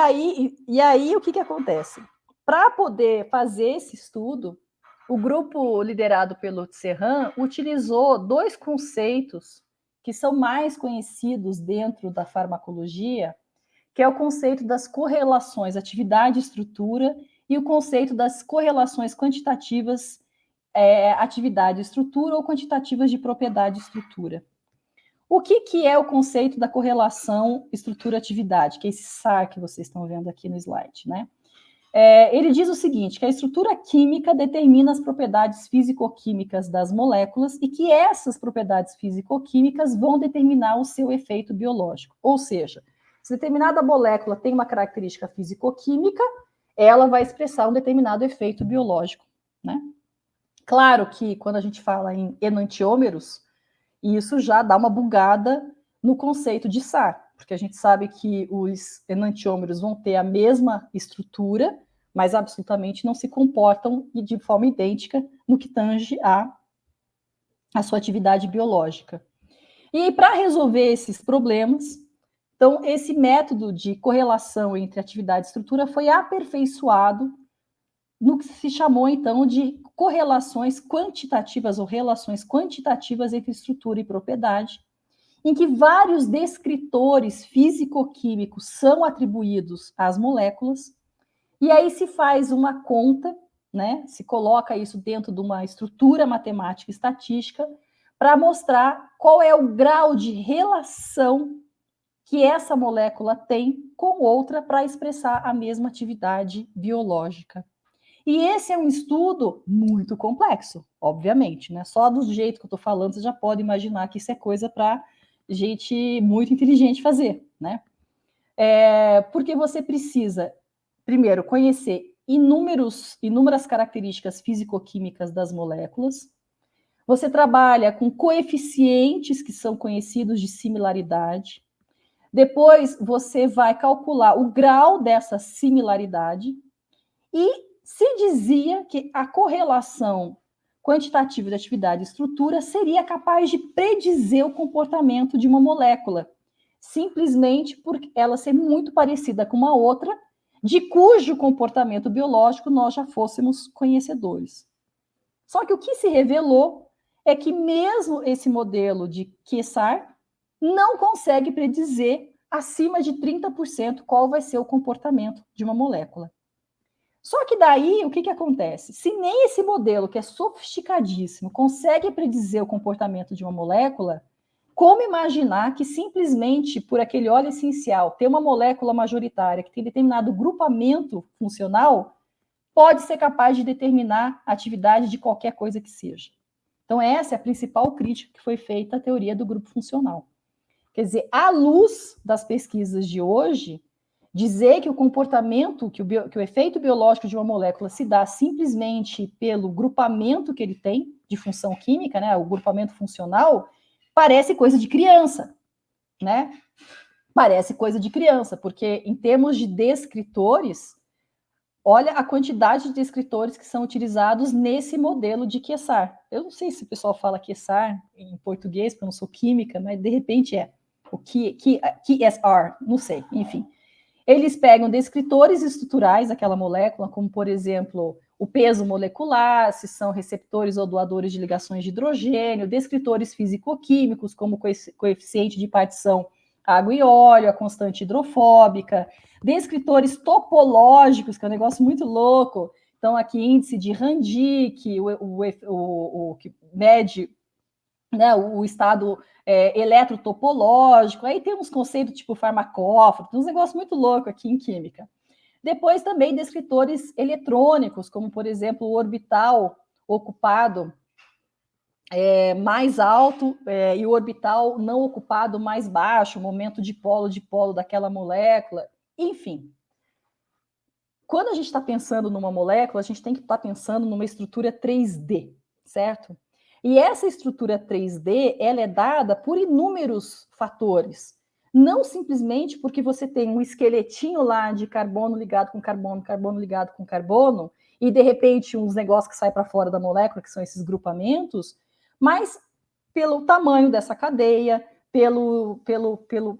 aí o que acontece? Para poder fazer esse estudo, o grupo liderado pelo Serran utilizou 2 conceitos que são mais conhecidos dentro da farmacologia, que é o conceito das correlações atividade-estrutura e o conceito das correlações quantitativas atividade-estrutura ou quantitativas de propriedade-estrutura. O que é o conceito da correlação estrutura-atividade, que é esse SAR que vocês estão vendo aqui no slide, né? Ele diz o seguinte, que a estrutura química determina as propriedades físico-químicas das moléculas e que essas propriedades físico-químicas vão determinar o seu efeito biológico. Ou seja, se determinada molécula tem uma característica físico-química, ela vai expressar um determinado efeito biológico, né? Claro que quando a gente fala em enantiômeros, isso já dá uma bugada no conceito de SAR, porque a gente sabe que os enantiômeros vão ter a mesma estrutura, mas absolutamente não se comportam de forma idêntica no que tange a sua atividade biológica. E para resolver esses problemas, então, esse método de correlação entre atividade e estrutura foi aperfeiçoado no que se chamou, então, de correlações quantitativas ou relações quantitativas entre estrutura e propriedade, em que vários descritores físico-químicos são atribuídos às moléculas, e aí se faz uma conta, né? Se coloca isso dentro de uma estrutura matemática estatística para mostrar qual é o grau de relação que essa molécula tem com outra para expressar a mesma atividade biológica. E esse é um estudo muito complexo, obviamente, né? Só do jeito que eu estou falando, você já pode imaginar que isso é coisa para gente muito inteligente fazer, né? Porque você precisa, primeiro, conhecer inúmeras características físico-químicas das moléculas. Você trabalha com coeficientes que são conhecidos de similaridade. Depois, você vai calcular o grau dessa similaridade e se dizia que a correlação quantitativa de atividade e estrutura seria capaz de predizer o comportamento de uma molécula, simplesmente por ela ser muito parecida com uma outra, de cujo comportamento biológico nós já fôssemos conhecedores. Só que o que se revelou é que mesmo esse modelo de QSAR não consegue predizer acima de 30% qual vai ser o comportamento de uma molécula. Só que daí, o que acontece? Se nem esse modelo, que é sofisticadíssimo, consegue predizer o comportamento de uma molécula, como imaginar que simplesmente por aquele óleo essencial ter uma molécula majoritária que tem determinado grupamento funcional pode ser capaz de determinar a atividade de qualquer coisa que seja. Então, essa é a principal crítica que foi feita à teoria do grupo funcional. Quer dizer, à luz das pesquisas de hoje, dizer que o comportamento, que o efeito biológico de uma molécula se dá simplesmente pelo grupamento que ele tem de função química, né, o grupamento funcional, parece coisa de criança, né? Parece coisa de criança, porque em termos de descritores, olha a quantidade de descritores que são utilizados nesse modelo de Quessar. Eu não sei se o pessoal fala Quessar em português, porque eu não sou química, mas de repente é o QSR, não sei, enfim. Eles pegam descritores estruturais daquela molécula, como, por exemplo, o peso molecular, se são receptores ou doadores de ligações de hidrogênio, descritores físico-químicos, como o coeficiente de partição água e óleo, a constante hidrofóbica, descritores topológicos, que é um negócio muito louco. Então, aqui, índice de Randick, o que mede, né, o estado eletrotopológico, aí tem uns conceitos tipo farmacóforo, tem uns negócios muito loucos aqui em química. Depois também descritores eletrônicos, como, por exemplo, o orbital ocupado mais alto e o orbital não ocupado mais baixo, o momento de polo daquela molécula, enfim. Quando a gente está pensando numa molécula, a gente tem que estar pensando numa estrutura 3D, certo? E essa estrutura 3D, ela é dada por inúmeros fatores. Não simplesmente porque você tem um esqueletinho lá de carbono ligado com carbono, carbono ligado com carbono, e de repente uns negócios que saem para fora da molécula, que são esses grupamentos, mas pelo tamanho dessa cadeia, pela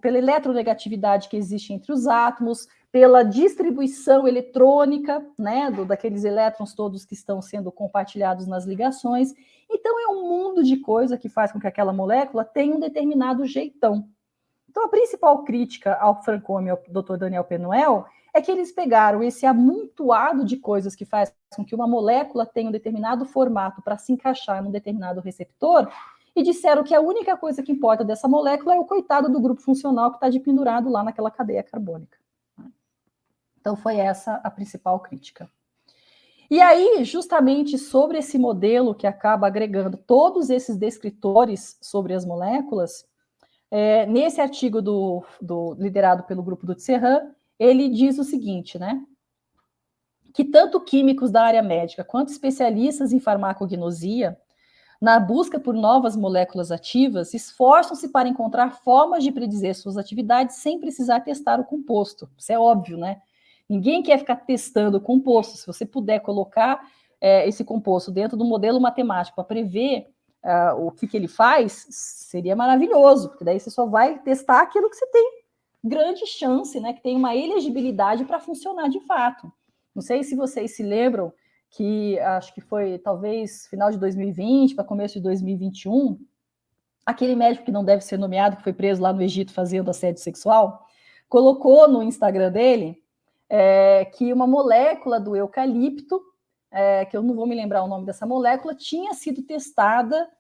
eletronegatividade que existe entre os átomos, pela distribuição eletrônica, né, daqueles elétrons todos que estão sendo compartilhados nas ligações. Então, é um mundo de coisa que faz com que aquela molécula tenha um determinado jeitão. Então, a principal crítica ao Francome e ao Dr. Daniel Penuel é que eles pegaram esse amontoado de coisas que faz com que uma molécula tenha um determinado formato para se encaixar num determinado receptor e disseram que a única coisa que importa dessa molécula é o coitado do grupo funcional que está de pendurado lá naquela cadeia carbônica. Então, foi essa a principal crítica. E aí, justamente sobre esse modelo que acaba agregando todos esses descritores sobre as moléculas, nesse artigo liderado pelo grupo do Tserran, ele diz o seguinte, né? Que tanto químicos da área médica quanto especialistas em farmacognosia, na busca por novas moléculas ativas, esforçam-se para encontrar formas de predizer suas atividades sem precisar testar o composto. Isso é óbvio, né? Ninguém quer ficar testando o composto. Se você puder colocar esse composto dentro do modelo matemático para prever o que ele faz, seria maravilhoso, porque daí você só vai testar aquilo que você tem grande chance, né? Que tem uma elegibilidade para funcionar de fato. Não sei se vocês se lembram que acho que foi talvez final de 2020 para começo de 2021, aquele médico que não deve ser nomeado, que foi preso lá no Egito fazendo assédio sexual, colocou no Instagram dele que uma molécula do eucalipto, que eu não vou me lembrar o nome dessa molécula, tinha sido testada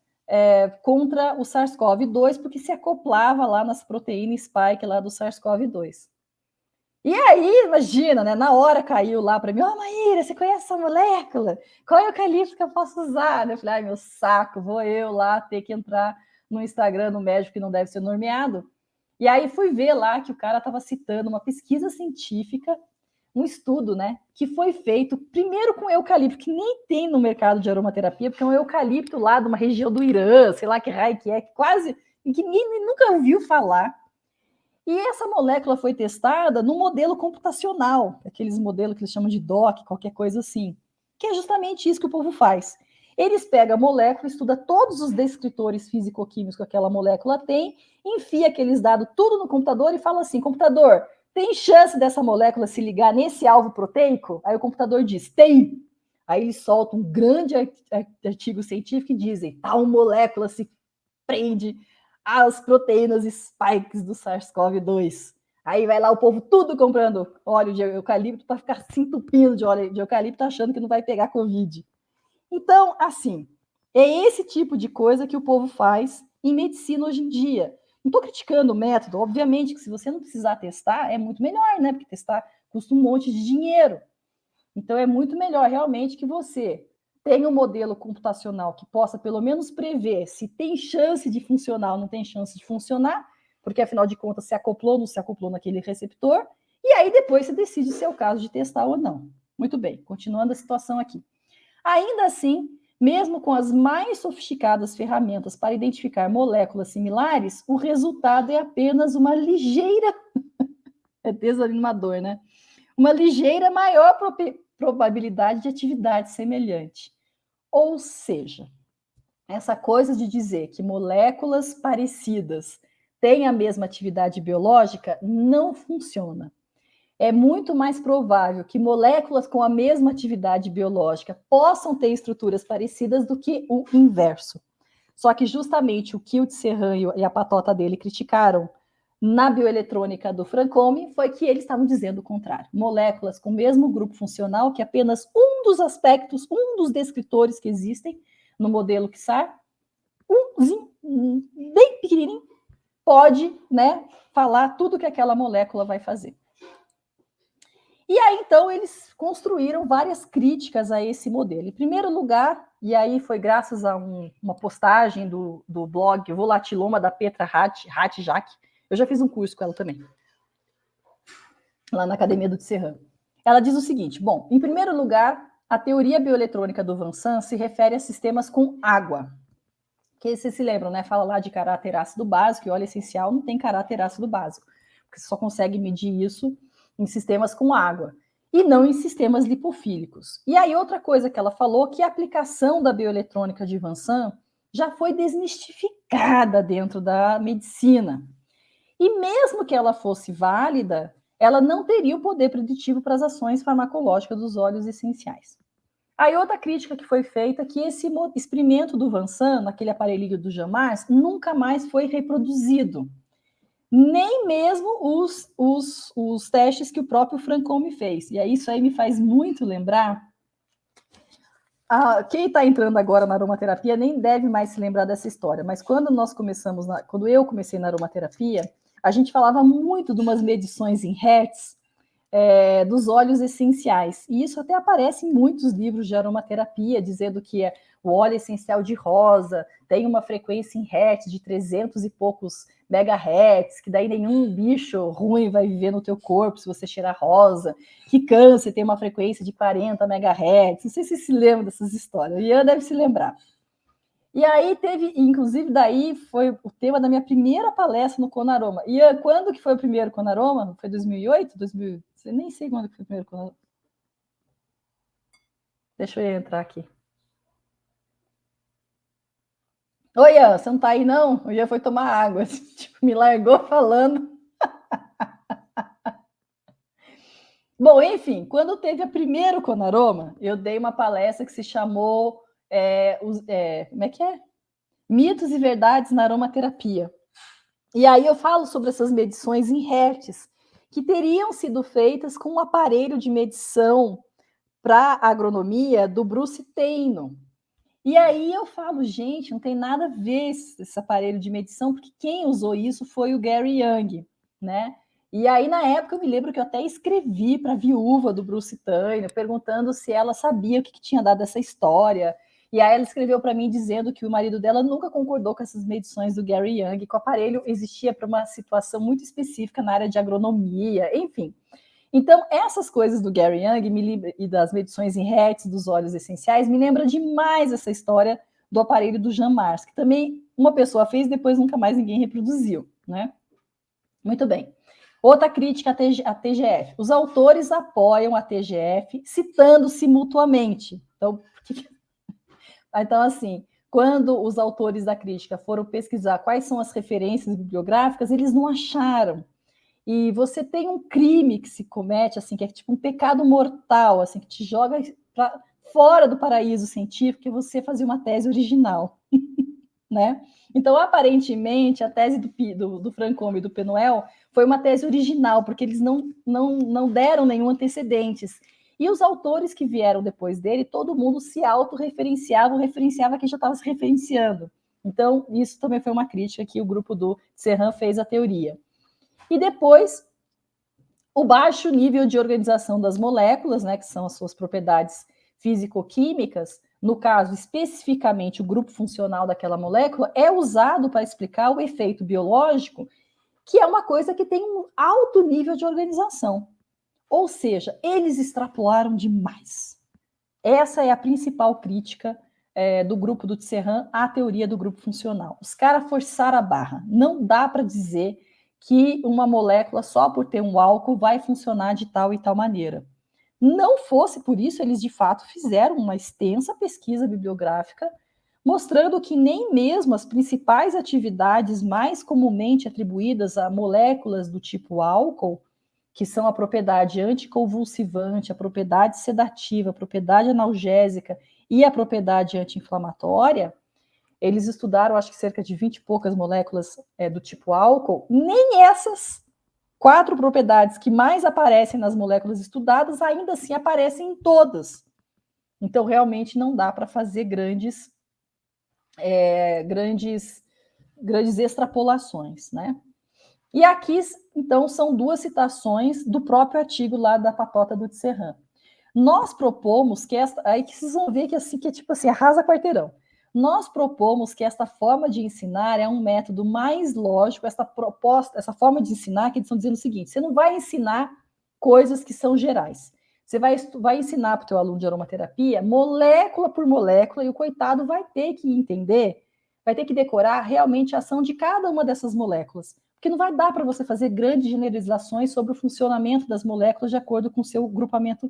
contra o SARS-CoV-2, porque se acoplava lá nas proteínas spike lá do SARS-CoV-2. E aí, imagina, né? Na hora caiu lá para mim, Maíra, você conhece essa molécula? Qual é o eucalipto que eu posso usar? Eu falei, ai, meu saco, vou eu lá ter que entrar no Instagram do médico que não deve ser nomeado. E aí fui ver lá que o cara estava citando uma pesquisa científica, um estudo, né? Que foi feito primeiro com eucalipto, que nem tem no mercado de aromaterapia, porque é um eucalipto lá de uma região do Irã, sei lá que raio que é, quase, que ninguém nunca ouviu falar. E essa molécula foi testada no modelo computacional, aqueles modelos que eles chamam de DOC, qualquer coisa assim, que é justamente isso que o povo faz. Eles pegam a molécula, estudam todos os descritores físico-químicos que aquela molécula tem, enfia aqueles dados tudo no computador e fala assim, computador, tem chance dessa molécula se ligar nesse alvo proteico? Aí o computador diz, tem. Aí eles soltam um grande artigo científico e dizem, tal molécula se prende as proteínas spikes do SARS-CoV-2. Aí vai lá o povo tudo comprando óleo de eucalipto para ficar se entupindo de óleo de eucalipto, achando que não vai pegar Covid. Então, assim, é esse tipo de coisa que o povo faz em medicina hoje em dia. Não estou criticando o método, obviamente que se você não precisar testar, é muito melhor, né? Porque testar custa um monte de dinheiro. Então, é muito melhor realmente que você tenha um modelo computacional que possa, pelo menos, prever se tem chance de funcionar ou não tem chance de funcionar, porque, afinal de contas, se acoplou ou não se acoplou naquele receptor, e aí depois você decide se é o caso de testar ou não. Muito bem, continuando a situação aqui. Ainda assim, mesmo com as mais sofisticadas ferramentas para identificar moléculas similares, o resultado é apenas uma ligeira... é desanimador, né? Uma ligeira maior probabilidade de atividade semelhante. Ou seja, essa coisa de dizer que moléculas parecidas têm a mesma atividade biológica não funciona. É muito mais provável que moléculas com a mesma atividade biológica possam ter estruturas parecidas do que o inverso. Só que justamente o que o Serran e a patota dele criticaram na bioeletrônica do Francombe foi que eles estavam dizendo o contrário. Moléculas com o mesmo grupo funcional, que apenas um dos aspectos, um dos descritores que existem no modelo XAR, bem pequenininho, pode, né, falar tudo que aquela molécula vai fazer. E aí, então, eles construíram várias críticas a esse modelo. Em primeiro lugar, e aí foi graças a uma postagem do blog Volatiloma, da Petra Hatjak, eu já fiz um curso com ela também, lá na Academia do Serran. Ela diz o seguinte, bom, em primeiro lugar, a teoria bioeletrônica do Vincent se refere a sistemas com água, que vocês se lembram, né? Fala lá de caráter ácido básico, e óleo essencial não tem caráter ácido básico, porque você só consegue medir isso em sistemas com água, e não em sistemas lipofílicos. E aí outra coisa que ela falou, que a aplicação da bioeletrônica de Vincent já foi desmistificada dentro da medicina. E mesmo que ela fosse válida, ela não teria o poder preditivo para as ações farmacológicas dos óleos essenciais. Aí outra crítica que foi feita é que esse experimento do Vincent, naquele aparelhinho do Jean Mars, nunca mais foi reproduzido. Nem mesmo os testes que o próprio Francombe fez. E aí isso aí me faz muito lembrar... quem está entrando agora na aromaterapia nem deve mais se lembrar dessa história, mas quando eu comecei na aromaterapia, a gente falava muito de umas medições em hertz dos óleos essenciais. E isso até aparece em muitos livros de aromaterapia, dizendo que o óleo essencial de rosa tem uma frequência em hertz de 300 e poucos megahertz, que daí nenhum bicho ruim vai viver no teu corpo se você cheirar rosa, que câncer tem uma frequência de 40 megahertz. Não sei se se lembra dessas histórias. O Ian deve se lembrar. E aí teve, inclusive, daí foi o tema da minha primeira palestra no Conaroma. E quando que foi o primeiro Conaroma? Foi 2008? 2000? Nem sei quando que foi o primeiro Conaroma. Deixa eu entrar aqui. Oi, Ian, você não tá aí, não? O Ian foi tomar água. Tipo, me largou falando. Bom, enfim, quando teve o primeiro Conaroma, eu dei uma palestra que se chamou... como é que é? Mitos e verdades na aromaterapia. E aí eu falo sobre essas medições em hertz, que teriam sido feitas com um aparelho de medição para agronomia do Bruce Taino. E aí eu falo, gente, não tem nada a ver esse aparelho de medição, porque quem usou isso foi o Gary Young, né? E aí, na época, eu me lembro que eu até escrevi para a viúva do Bruce Taino, perguntando se ela sabia o que tinha dado essa história. E aí ela escreveu para mim dizendo que o marido dela nunca concordou com essas medições do Gary Young, que o aparelho existia para uma situação muito específica na área de agronomia, enfim. Então, essas coisas do Gary Young e das medições em hertz dos óleos essenciais me lembra demais essa história do aparelho do Jean Mars, que também uma pessoa fez e depois nunca mais ninguém reproduziu, né? Muito bem. Outra crítica à TGF. Os autores apoiam a TGF citando-se mutuamente. Então, assim, quando os autores da crítica foram pesquisar quais são as referências bibliográficas, eles não acharam. E você tem um crime que se comete, assim, que é tipo um pecado mortal, assim, que te joga fora do paraíso científico, que é você fazer uma tese original, né? Então, aparentemente, a tese do Francombe e do Penuel foi uma tese original, porque eles não deram nenhum antecedentes. E os autores que vieram depois dele, todo mundo se autorreferenciava quem já estava se referenciando. Então, isso também foi uma crítica que o grupo do Serran fez à teoria. E depois, O baixo nível de organização das moléculas, né, que são as suas propriedades físico-químicas, no caso, especificamente o grupo funcional daquela molécula, é usado para explicar o efeito biológico, que é uma coisa que tem um alto nível de organização. Ou seja, eles extrapolaram demais. Essa é a principal crítica do grupo do Tisserand à teoria do grupo funcional. Os caras forçaram a barra. Não dá para dizer que uma molécula, só por ter um álcool, vai funcionar de tal e tal maneira. Não fosse por isso, eles de fato fizeram uma extensa pesquisa bibliográfica, mostrando que nem mesmo as principais atividades mais comumente atribuídas a moléculas do tipo álcool, que são a propriedade anticonvulsivante, a propriedade sedativa, a propriedade analgésica e a propriedade anti-inflamatória, eles estudaram, acho que cerca de 20 e poucas moléculas do tipo álcool, nem essas 4 propriedades que mais aparecem nas moléculas estudadas, ainda assim aparecem em todas. Então, realmente não dá para fazer grandes extrapolações, né? E aqui, então, são 2 citações do próprio artigo lá da patota do Tisserand. Nós propomos que aí que vocês vão ver que assim, que é tipo assim, arrasa quarteirão. Nós propomos que esta forma de ensinar é um método mais lógico, essa proposta, essa forma de ensinar, que eles estão dizendo o seguinte: você não vai ensinar coisas que são gerais. Você vai ensinar para o teu aluno de aromaterapia molécula por molécula, e o coitado vai ter que entender, vai ter que decorar realmente a ação de cada uma dessas moléculas. Porque não vai dar para você fazer grandes generalizações sobre o funcionamento das moléculas de acordo com o seu grupamento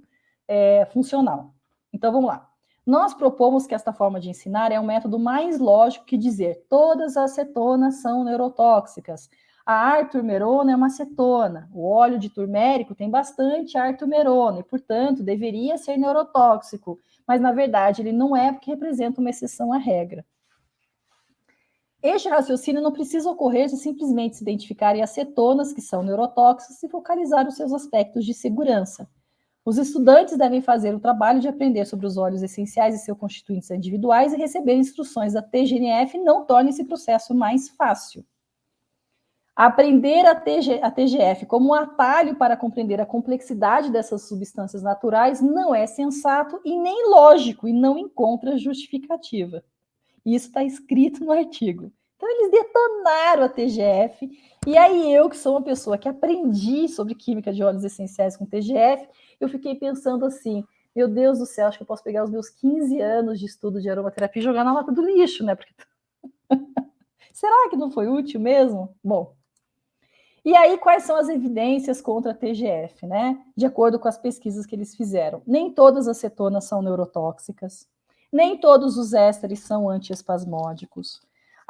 funcional. Então, vamos lá. Nós propomos que esta forma de ensinar é um método mais lógico que dizer todas as cetonas são neurotóxicas. A arturmerona é uma cetona. O óleo de turmérico tem bastante arturmerona e, portanto, deveria ser neurotóxico. Mas, na verdade, ele não é, porque representa uma exceção à regra. Este raciocínio não precisa ocorrer de simplesmente se identificarem as cetonas, que são neurotóxicas, e focalizar os seus aspectos de segurança. Os estudantes devem fazer o trabalho de aprender sobre os óleos essenciais e seus constituintes individuais e receber instruções da TGNF não torna esse processo mais fácil. Aprender a TGF como um atalho para compreender a complexidade dessas substâncias naturais não é sensato e nem lógico e não encontra justificativa. Isso está escrito no artigo. Então, eles detonaram a TGF, e aí eu, que sou uma pessoa que aprendi sobre química de óleos essenciais com TGF, eu fiquei pensando assim, meu Deus do céu, acho que eu posso pegar os meus 15 anos de estudo de aromaterapia e jogar na lata do lixo, né? Porque... será que não foi útil mesmo? Bom, e aí quais são as evidências contra a TGF, né? De acordo com as pesquisas que eles fizeram. Nem todas as cetonas são neurotóxicas, nem todos os ésteres são antiespasmódicos.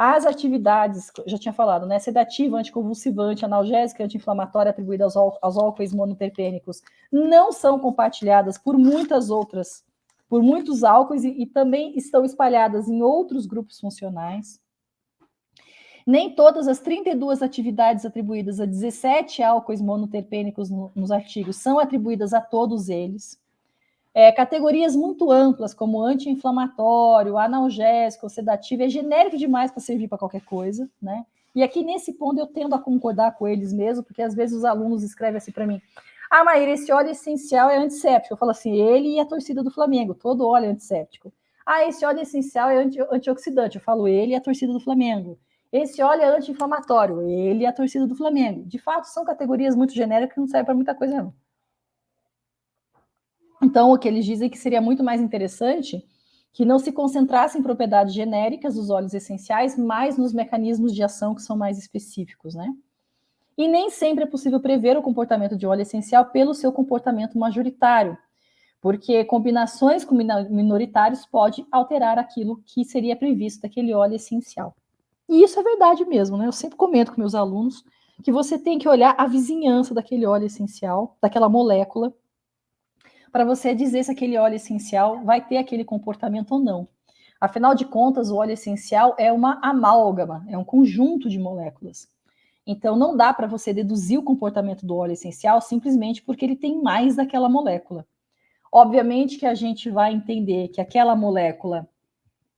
As atividades, já tinha falado, né? Sedativa, anticonvulsivante, analgésica, anti-inflamatória atribuída aos álcoois monoterpênicos não são compartilhadas por muitas outras, por muitos álcoois e também estão espalhadas em outros grupos funcionais. Nem todas as 32 atividades atribuídas a 17 álcoois monoterpênicos nos artigos são atribuídas a todos eles. Categorias muito amplas, como anti-inflamatório, analgésico, sedativo, é genérico demais para servir para qualquer coisa, né? E aqui, nesse ponto, eu tendo a concordar com eles mesmo, porque às vezes os alunos escrevem assim para mim: ah, Maíra, esse óleo essencial é antisséptico. Eu falo assim, ele e a torcida do Flamengo, todo óleo é antisséptico. Ah, esse óleo essencial é antioxidante. Eu falo ele e a torcida do Flamengo. Esse óleo é anti-inflamatório, ele e a torcida do Flamengo. De fato, são categorias muito genéricas que não servem para muita coisa, não. Então, o que eles dizem é que seria muito mais interessante que não se concentrasse em propriedades genéricas dos óleos essenciais, mas nos mecanismos de ação que são mais específicos, né? E nem sempre é possível prever o comportamento de óleo essencial pelo seu comportamento majoritário, porque combinações com minoritários pode alterar aquilo que seria previsto daquele óleo essencial. E isso é verdade mesmo, né? Eu sempre comento com meus alunos que você tem que olhar a vizinhança daquele óleo essencial, daquela molécula, para você dizer se aquele óleo essencial vai ter aquele comportamento ou não. Afinal de contas, o óleo essencial é uma amálgama, é um conjunto de moléculas. Então, não dá para você deduzir o comportamento do óleo essencial simplesmente porque ele tem mais daquela molécula. Obviamente que a gente vai entender que aquela molécula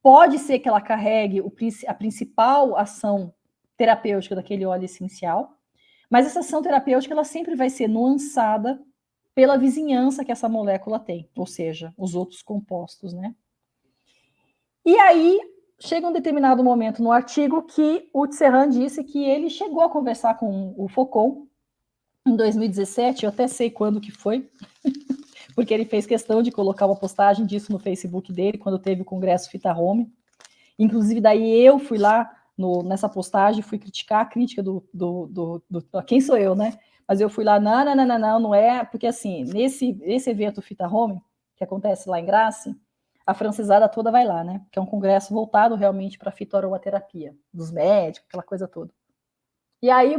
pode ser que ela carregue a principal ação terapêutica daquele óleo essencial, Mas essa ação terapêutica ela sempre vai ser nuançada pela vizinhança que essa molécula tem, ou seja, os outros compostos, né? E aí chega um determinado momento no artigo que o Tisserand disse que ele chegou a conversar com o Faucon em 2017, eu até sei quando que foi, porque ele fez questão de colocar uma postagem disso no Facebook dele, quando teve o Congresso Fita Home. Inclusive, daí eu fui lá nessa postagem, fui criticar a crítica do quem sou eu, né? Mas eu fui lá, não é, porque assim, nesse evento Fita Home, que acontece lá em Grace, a francesada toda vai lá, né? Que é um congresso voltado realmente para a fitoaromaterapia, dos médicos, aquela coisa toda. E aí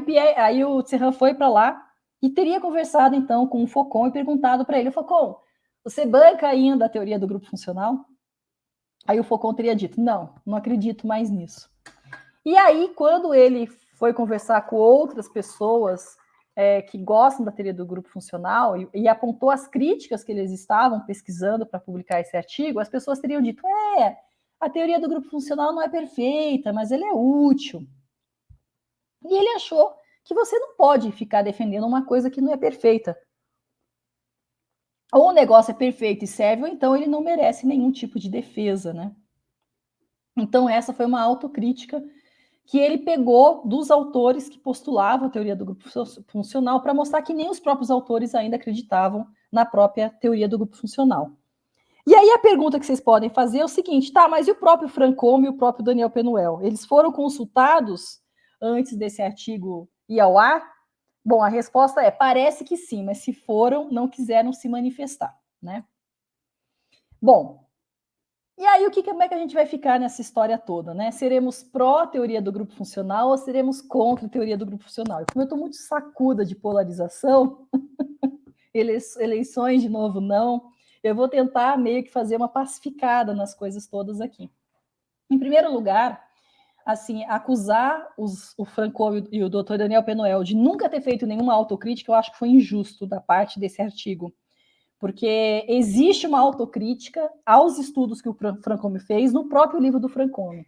o Tisserand foi para lá e teria conversado, então, com o Faucon e perguntado para ele, Faucon, você banca ainda a teoria do grupo funcional? Aí o Faucon teria dito, não acredito mais nisso. E aí, quando ele foi conversar com outras pessoas que gostam da teoria do grupo funcional e apontou as críticas que eles estavam pesquisando para publicar esse artigo, as pessoas teriam dito, a teoria do grupo funcional não é perfeita, mas ele é útil. E ele achou que você não pode ficar defendendo uma coisa que não é perfeita. Ou o negócio é perfeito e serve, ou então ele não merece nenhum tipo de defesa, né? Então essa foi uma autocrítica que ele pegou dos autores que postulavam a teoria do grupo funcional para mostrar que nem os próprios autores ainda acreditavam na própria teoria do grupo funcional. E aí a pergunta que vocês podem fazer é o seguinte, tá, mas e o próprio Francome e o próprio Daniel Penuel? Eles foram consultados antes desse artigo ir ao ar? Bom, a resposta é, parece que sim, mas se foram, não quiseram se manifestar, né? Bom, e aí como é que a gente vai ficar nessa história toda, né? Seremos pró-teoria do grupo funcional ou seremos contra a teoria do grupo funcional? E como eu estou muito sacuda de polarização, eleições de novo não, eu vou tentar meio que fazer uma pacificada nas coisas todas aqui. Em primeiro lugar, assim, acusar o Francome e o Dr. Daniel Penuel de nunca ter feito nenhuma autocrítica, eu acho que foi injusto da parte desse artigo, porque existe uma autocrítica aos estudos que o Francome fez no próprio livro do Francome.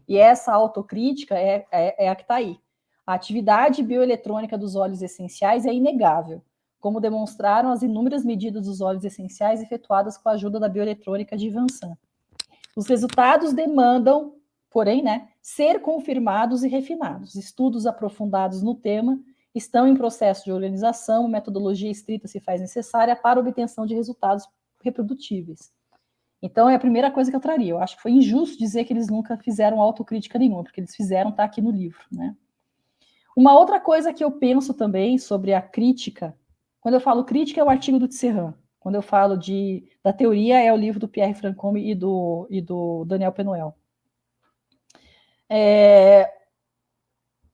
E essa autocrítica é a que está aí. A atividade bioeletrônica dos óleos essenciais é inegável, como demonstraram as inúmeras medidas dos óleos essenciais efetuadas com a ajuda da bioeletrônica de Vincent. Os resultados demandam, porém, né, ser confirmados e refinados. Estudos aprofundados no tema estão em processo de organização, metodologia estrita se faz necessária para obtenção de resultados reprodutíveis. Então, é a primeira coisa que eu traria. Eu acho que foi injusto dizer que eles nunca fizeram autocrítica nenhuma, porque eles fizeram, tá aqui no livro, né? Uma outra coisa que eu penso também sobre a crítica, quando eu falo crítica, é o artigo do Tisserand. Quando eu falo da teoria, é o livro do Pierre Francome e do Daniel Penuel.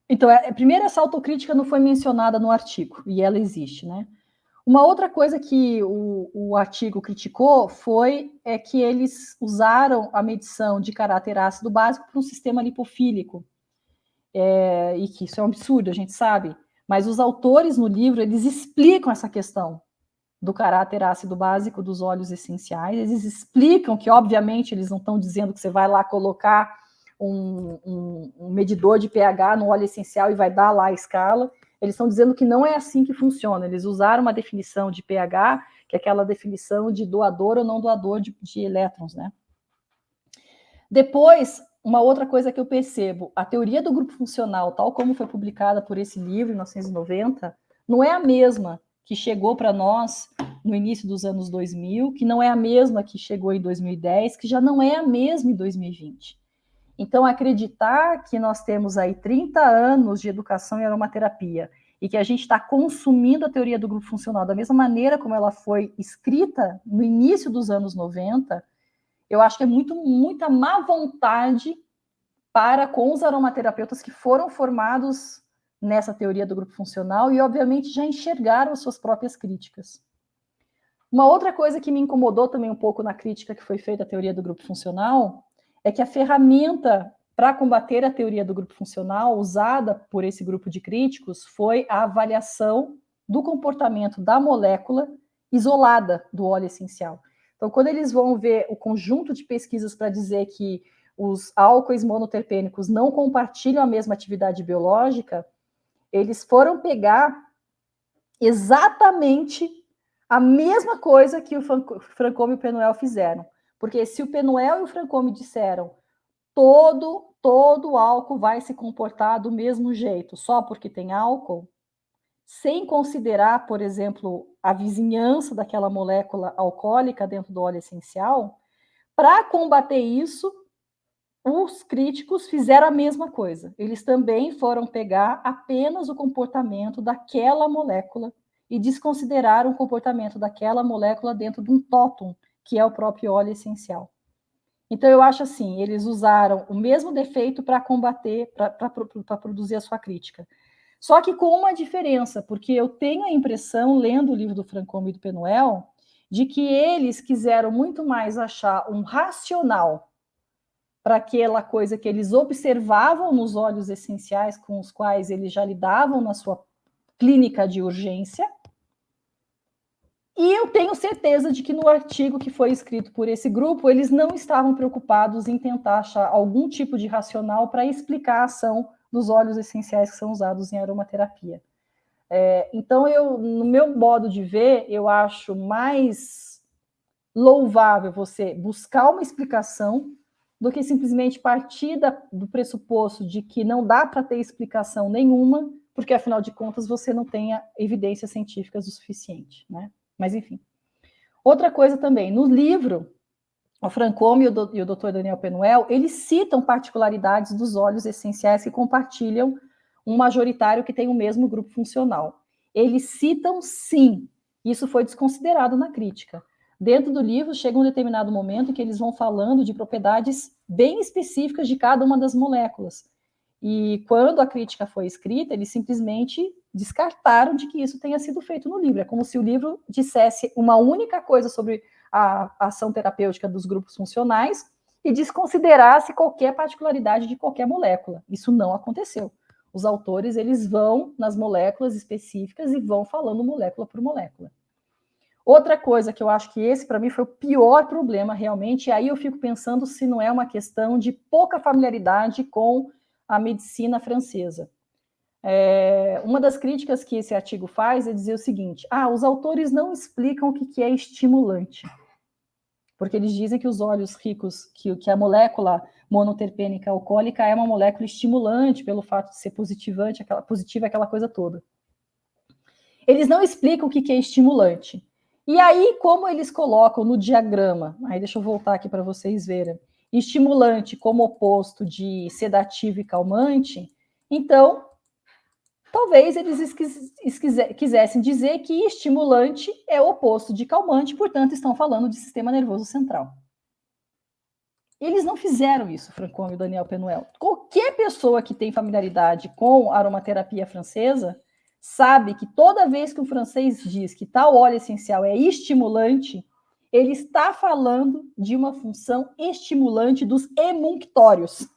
Então, primeiro, essa autocrítica não foi mencionada no artigo, e ela existe, né? Uma outra coisa que o artigo criticou é que eles usaram a medição de caráter ácido básico para um sistema lipofílico, e que isso é um absurdo, a gente sabe, mas os autores no livro, eles explicam essa questão do caráter ácido básico dos óleos essenciais, eles explicam que, obviamente, eles não estão dizendo que você vai lá colocar um medidor de pH no óleo essencial e vai dar lá a escala. Eles estão dizendo que não é assim que funciona. Eles usaram uma definição de pH, que é aquela definição de doador ou não doador de elétrons, né? Depois, uma outra coisa que eu percebo, a teoria do grupo funcional, tal como foi publicada por esse livro, em 1990, não é a mesma que chegou para nós no início dos anos 2000, que não é a mesma que chegou em 2010, que já não é a mesma em 2020. Então, acreditar que nós temos aí 30 anos de educação em aromaterapia e que a gente está consumindo a teoria do grupo funcional da mesma maneira como ela foi escrita no início dos anos 90, eu acho que é muita má vontade para com os aromaterapeutas que foram formados nessa teoria do grupo funcional e, obviamente, já enxergaram as suas próprias críticas. Uma outra coisa que me incomodou também um pouco na crítica que foi feita à teoria do grupo funcional é que a ferramenta para combater a teoria do grupo funcional usada por esse grupo de críticos foi a avaliação do comportamento da molécula isolada do óleo essencial. Então, quando eles vão ver o conjunto de pesquisas para dizer que os álcoois monoterpênicos não compartilham a mesma atividade biológica, eles foram pegar exatamente a mesma coisa que o Francome e o Penuel fizeram. Porque se o Penuel e o Francome disseram todo álcool vai se comportar do mesmo jeito, só porque tem álcool, sem considerar, por exemplo, a vizinhança daquela molécula alcoólica dentro do óleo essencial, para combater isso, os críticos fizeram a mesma coisa. Eles também foram pegar apenas o comportamento daquela molécula e desconsideraram o comportamento daquela molécula dentro de um tótum, que é o próprio óleo essencial. Então, eu acho assim, eles usaram o mesmo defeito para combater, para produzir a sua crítica. Só que com uma diferença, porque eu tenho a impressão, lendo o livro do Francome e do Penuel, de que eles quiseram muito mais achar um racional para aquela coisa que eles observavam nos óleos essenciais com os quais eles já lidavam na sua clínica de urgência. E eu tenho certeza de que no artigo que foi escrito por esse grupo, eles não estavam preocupados em tentar achar algum tipo de racional para explicar a ação dos óleos essenciais que são usados em aromaterapia. Então, no meu modo de ver, eu acho mais louvável você buscar uma explicação do que simplesmente partir do pressuposto de que não dá para ter explicação nenhuma, porque, afinal de contas, você não tenha evidências científicas o suficiente, né? Mas, enfim. Outra coisa também, no livro, o Francome e o Dr. Daniel Penuel, eles citam particularidades dos óleos essenciais que compartilham um majoritário que tem o mesmo grupo funcional. Eles citam, sim. Isso foi desconsiderado na crítica. Dentro do livro, chega um determinado momento em que eles vão falando de propriedades bem específicas de cada uma das moléculas. E quando a crítica foi escrita, eles simplesmente descartaram de que isso tenha sido feito no livro. É como se o livro dissesse uma única coisa sobre a ação terapêutica dos grupos funcionais e desconsiderasse qualquer particularidade de qualquer molécula. Isso não aconteceu. Os autores, eles vão nas moléculas específicas e vão falando molécula por molécula. Outra coisa que eu acho que esse, para mim, foi o pior problema, realmente, e aí eu fico pensando se não é uma questão de pouca familiaridade com a medicina francesa. Uma das críticas que esse artigo faz é dizer o seguinte: os autores não explicam o que é estimulante, porque eles dizem que os óleos ricos, que a molécula monoterpênica alcoólica é uma molécula estimulante pelo fato de ser positiva, aquela coisa toda. Eles não explicam o que é estimulante. E aí, como eles colocam no diagrama, aí deixa eu voltar aqui para vocês verem, estimulante como oposto de sedativo e calmante, então, talvez eles quisessem dizer que estimulante é o oposto de calmante, portanto, estão falando de sistema nervoso central. Eles não fizeram isso, Francome e Daniel Penuel. Qualquer pessoa que tem familiaridade com a aromaterapia francesa sabe que toda vez que o francês diz que tal óleo essencial é estimulante, ele está falando de uma função estimulante dos emunctórios.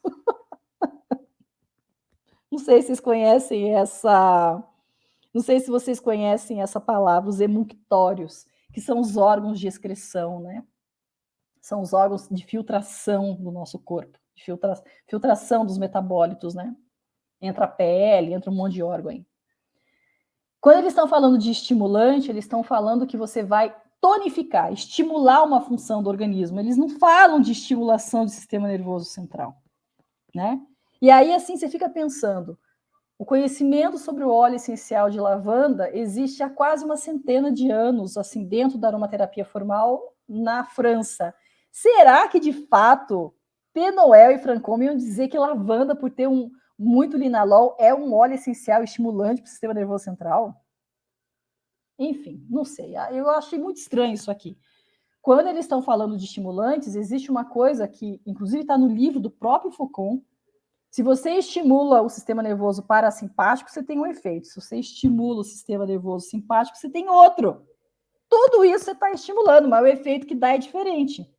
Não sei se vocês conhecem Não sei se vocês conhecem essa palavra, os emunctórios, que são os órgãos de excreção, né? São os órgãos de filtração do nosso corpo, de filtração dos metabólitos, né? Entra a pele, entra um monte de órgão aí. Quando eles estão falando de estimulante, eles estão falando que você vai tonificar, estimular uma função do organismo. Eles não falam de estimulação do sistema nervoso central, né? E aí, assim, você fica pensando, o conhecimento sobre o óleo essencial de lavanda existe há quase uma centena de anos, assim, dentro da aromaterapia formal na França. Será que, de fato, Penuel e Francome iam dizer que lavanda, por ter muito linalol, é um óleo essencial estimulante para o sistema nervoso central? Enfim, não sei. Eu achei muito estranho isso aqui. Quando eles estão falando de estimulantes, existe uma coisa que, inclusive, está no livro do próprio Foucault. Se você estimula o sistema nervoso parasimpático, você tem um efeito. Se você estimula o sistema nervoso simpático, você tem outro. Tudo isso você está estimulando, mas o efeito que dá é diferente.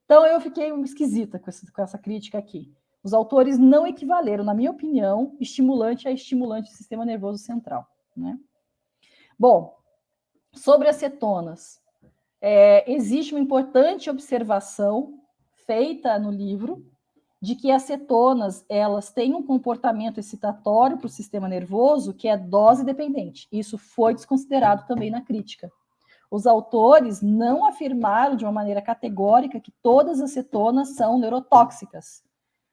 Então, eu fiquei esquisita com essa crítica aqui. Os autores não equivaleram, na minha opinião, estimulante a estimulante do sistema nervoso central, né? Bom, sobre as cetonas, existe uma importante observação feita no livro, de que as cetonas, elas têm um comportamento excitatório para o sistema nervoso que é dose dependente. Isso foi desconsiderado também na crítica. Os autores não afirmaram de uma maneira categórica que todas as cetonas são neurotóxicas.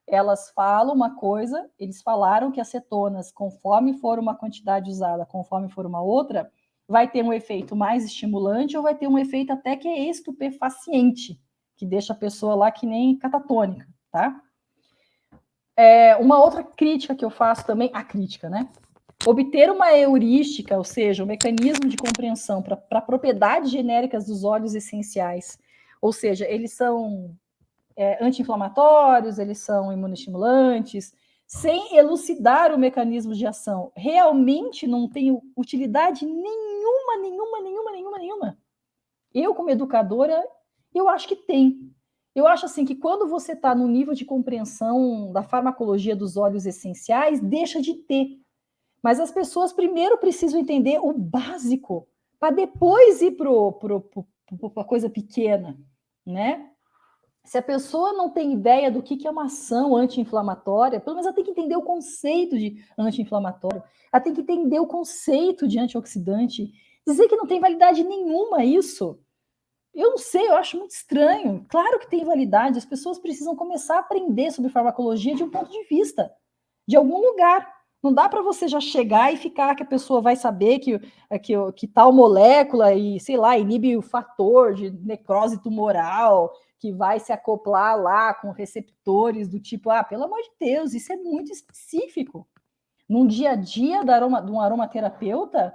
Elas falam uma coisa, eles falaram que as cetonas, conforme for uma quantidade usada, conforme for uma outra, vai ter um efeito mais estimulante ou vai ter um efeito até que é estupefaciente, que deixa a pessoa lá que nem catatônica, tá? Uma outra crítica que eu faço também, a crítica, né? Obter uma heurística, ou seja, um mecanismo de compreensão para propriedades genéricas dos óleos essenciais, ou seja, eles são anti-inflamatórios, eles são imunoestimulantes, sem elucidar o mecanismo de ação, realmente não tem utilidade nenhuma. Eu, como educadora, eu acho que tem. Eu acho assim que quando você está no nível de compreensão da farmacologia dos óleos essenciais, deixa de ter. Mas as pessoas primeiro precisam entender o básico, para depois ir para a coisa pequena, né? Se a pessoa não tem ideia do que é uma ação anti-inflamatória, pelo menos ela tem que entender o conceito de anti-inflamatório, ela tem que entender o conceito de antioxidante. Dizer que não tem validade nenhuma isso, eu não sei, eu acho muito estranho. Claro que tem validade, as pessoas precisam começar a aprender sobre farmacologia de um ponto de vista, de algum lugar. Não dá para você já chegar e ficar que a pessoa vai saber que tal molécula e, sei lá, inibe o fator de necrose tumoral, que vai se acoplar lá com receptores do tipo, pelo amor de Deus, isso é muito específico. Num dia a dia de um aromaterapeuta,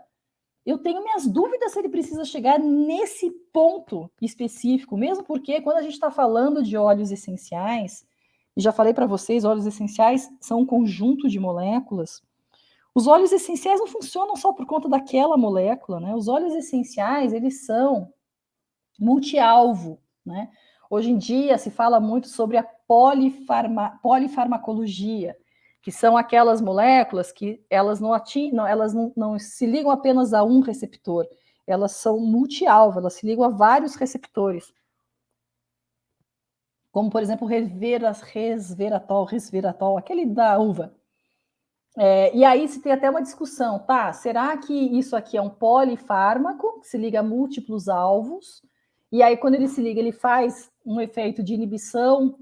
eu tenho minhas dúvidas se ele precisa chegar nesse ponto específico, mesmo porque quando a gente está falando de óleos essenciais, e já falei para vocês, óleos essenciais são um conjunto de moléculas. Os óleos essenciais não funcionam só por conta daquela molécula, né? Os óleos essenciais, eles são multi-alvo, né? Hoje em dia se fala muito sobre a polifarmacologia, que são aquelas moléculas que elas não se ligam apenas a um receptor, elas são multi-alvo, elas se ligam a vários receptores. Como, por exemplo, resveratrol, aquele da uva. E aí se tem até uma discussão, tá? Será que isso aqui é um polifármaco, que se liga a múltiplos alvos, e aí quando ele se liga, ele faz um efeito de inibição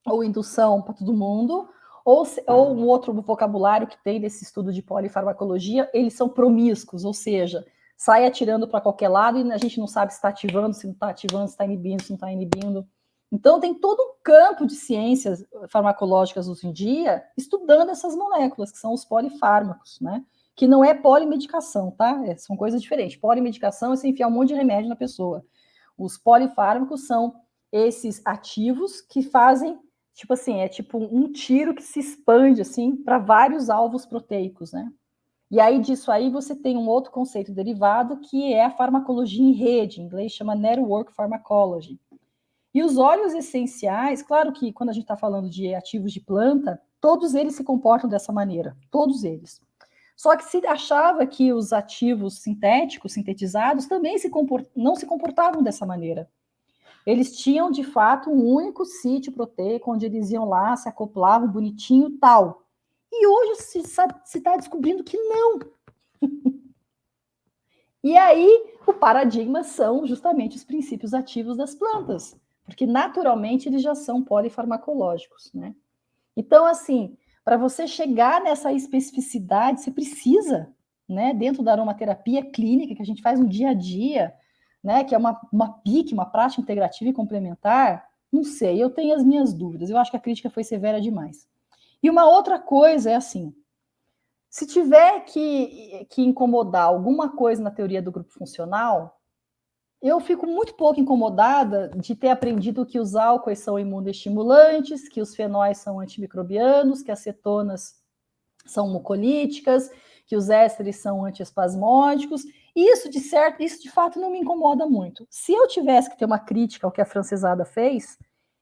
ou indução para todo mundo, ou um outro vocabulário que tem nesse estudo de polifarmacologia, eles são promíscuos, ou seja, sai atirando para qualquer lado e a gente não sabe se está ativando, se não está ativando, se está inibindo, se não está inibindo. Então, tem todo um campo de ciências farmacológicas hoje em dia estudando essas moléculas, que são os polifármacos, né? Que não é polimedicação, tá? São coisas diferentes. Polimedicação é você enfiar um monte de remédio na pessoa. Os polifármacos são esses ativos que fazem, tipo assim, é tipo um tiro que se expande, assim, para vários alvos proteicos, né? E aí, disso aí, você tem um outro conceito derivado, que é a farmacologia em rede, em inglês chama Network Pharmacology. E os óleos essenciais, claro que quando a gente está falando de ativos de planta, todos eles se comportam dessa maneira, todos eles. Só que se achava que os ativos sintéticos, sintetizados, também não se comportavam dessa maneira. Eles tinham, de fato, um único sítio proteico, onde eles iam lá, se acoplavam bonitinho tal. E hoje se está descobrindo que não. E aí, o paradigma são justamente os princípios ativos das plantas, porque naturalmente eles já são polifarmacológicos, né? Então, assim, para você chegar nessa especificidade, você precisa, né, dentro da aromaterapia clínica, que a gente faz no dia a dia, né, que é uma PIC, uma prática integrativa e complementar, não sei, eu tenho as minhas dúvidas, eu acho que a crítica foi severa demais. E uma outra coisa é assim, se tiver que incomodar alguma coisa na teoria do grupo funcional, eu fico muito pouco incomodada de ter aprendido que os álcoois são imunoestimulantes, que os fenóis são antimicrobianos, que as cetonas são mucolíticas, que os ésteres são antiespasmódicos. Isso, de fato, não me incomoda muito. Se eu tivesse que ter uma crítica ao que a francesada fez,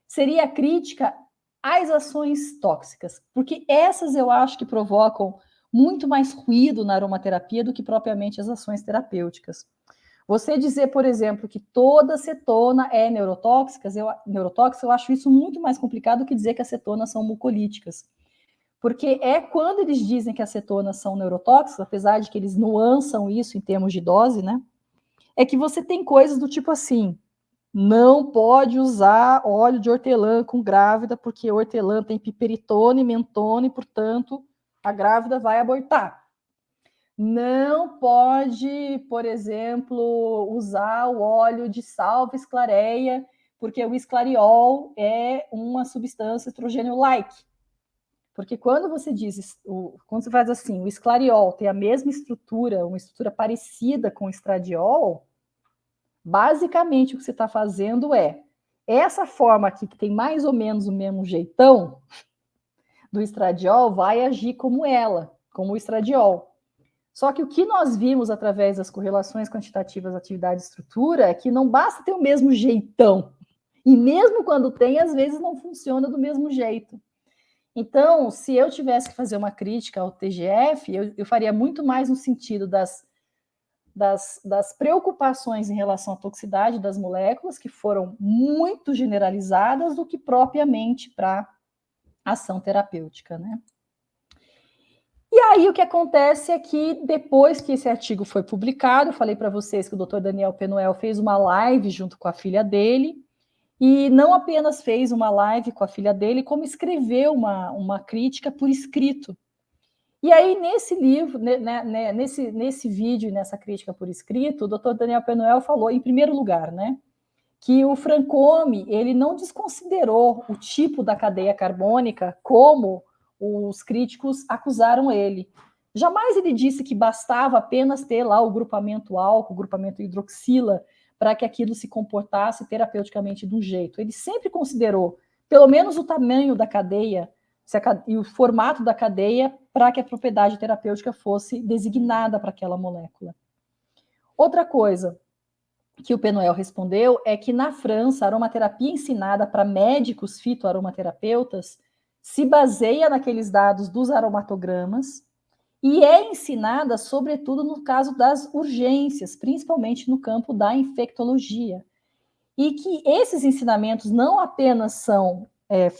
seria a crítica às ações tóxicas, porque essas eu acho que provocam muito mais ruído na aromaterapia do que propriamente as ações terapêuticas. Você dizer, por exemplo, que toda cetona é neurotóxica, eu acho isso muito mais complicado do que dizer que as cetonas são mucolíticas. Porque é quando eles dizem que as cetonas são neurotóxicas, apesar de que eles nuançam isso em termos de dose, né? É que você tem coisas do tipo assim, não pode usar óleo de hortelã com grávida, porque hortelã tem piperitona e mentona, e, portanto, a grávida vai abortar. Não pode, por exemplo, usar o óleo de salva esclareia, porque o esclariol é uma substância estrogênio-like. Porque quando você diz, quando você faz assim, o esclariol tem a mesma estrutura, uma estrutura parecida com o estradiol, basicamente o que você está fazendo é essa forma aqui, que tem mais ou menos o mesmo jeitão do estradiol, vai agir como ela, como o estradiol. Só que o que nós vimos através das correlações quantitativas atividade-estrutura é que não basta ter o mesmo jeitão. E mesmo quando tem, às vezes não funciona do mesmo jeito. Então, se eu tivesse que fazer uma crítica ao TGF, eu faria muito mais no sentido das preocupações em relação à toxicidade das moléculas, que foram muito generalizadas, do que propriamente para ação terapêutica, né? E aí o que acontece é que depois que esse artigo foi publicado, eu falei para vocês que o Dr. Daniel Penuel fez uma live junto com a filha dele, e não apenas fez uma live com a filha dele, como escreveu uma crítica por escrito. E aí, nesse livro, nesse vídeo e nessa crítica por escrito, o Dr. Daniel Penuel falou, em primeiro lugar, né, que o Francome, ele não desconsiderou o tipo da cadeia carbônica como os críticos acusaram ele. Jamais ele disse que bastava apenas ter lá o grupamento álcool, o grupamento hidroxila, para que aquilo se comportasse terapeuticamente de um jeito. Ele sempre considerou, pelo menos, o tamanho da cadeia e o formato da cadeia para que a propriedade terapêutica fosse designada para aquela molécula. Outra coisa que o Penuel respondeu é que na França a aromaterapia ensinada para médicos fitoaromaterapeutas se baseia naqueles dados dos aromatogramas e é ensinada, sobretudo, no caso das urgências, principalmente no campo da infectologia. E que esses ensinamentos não apenas são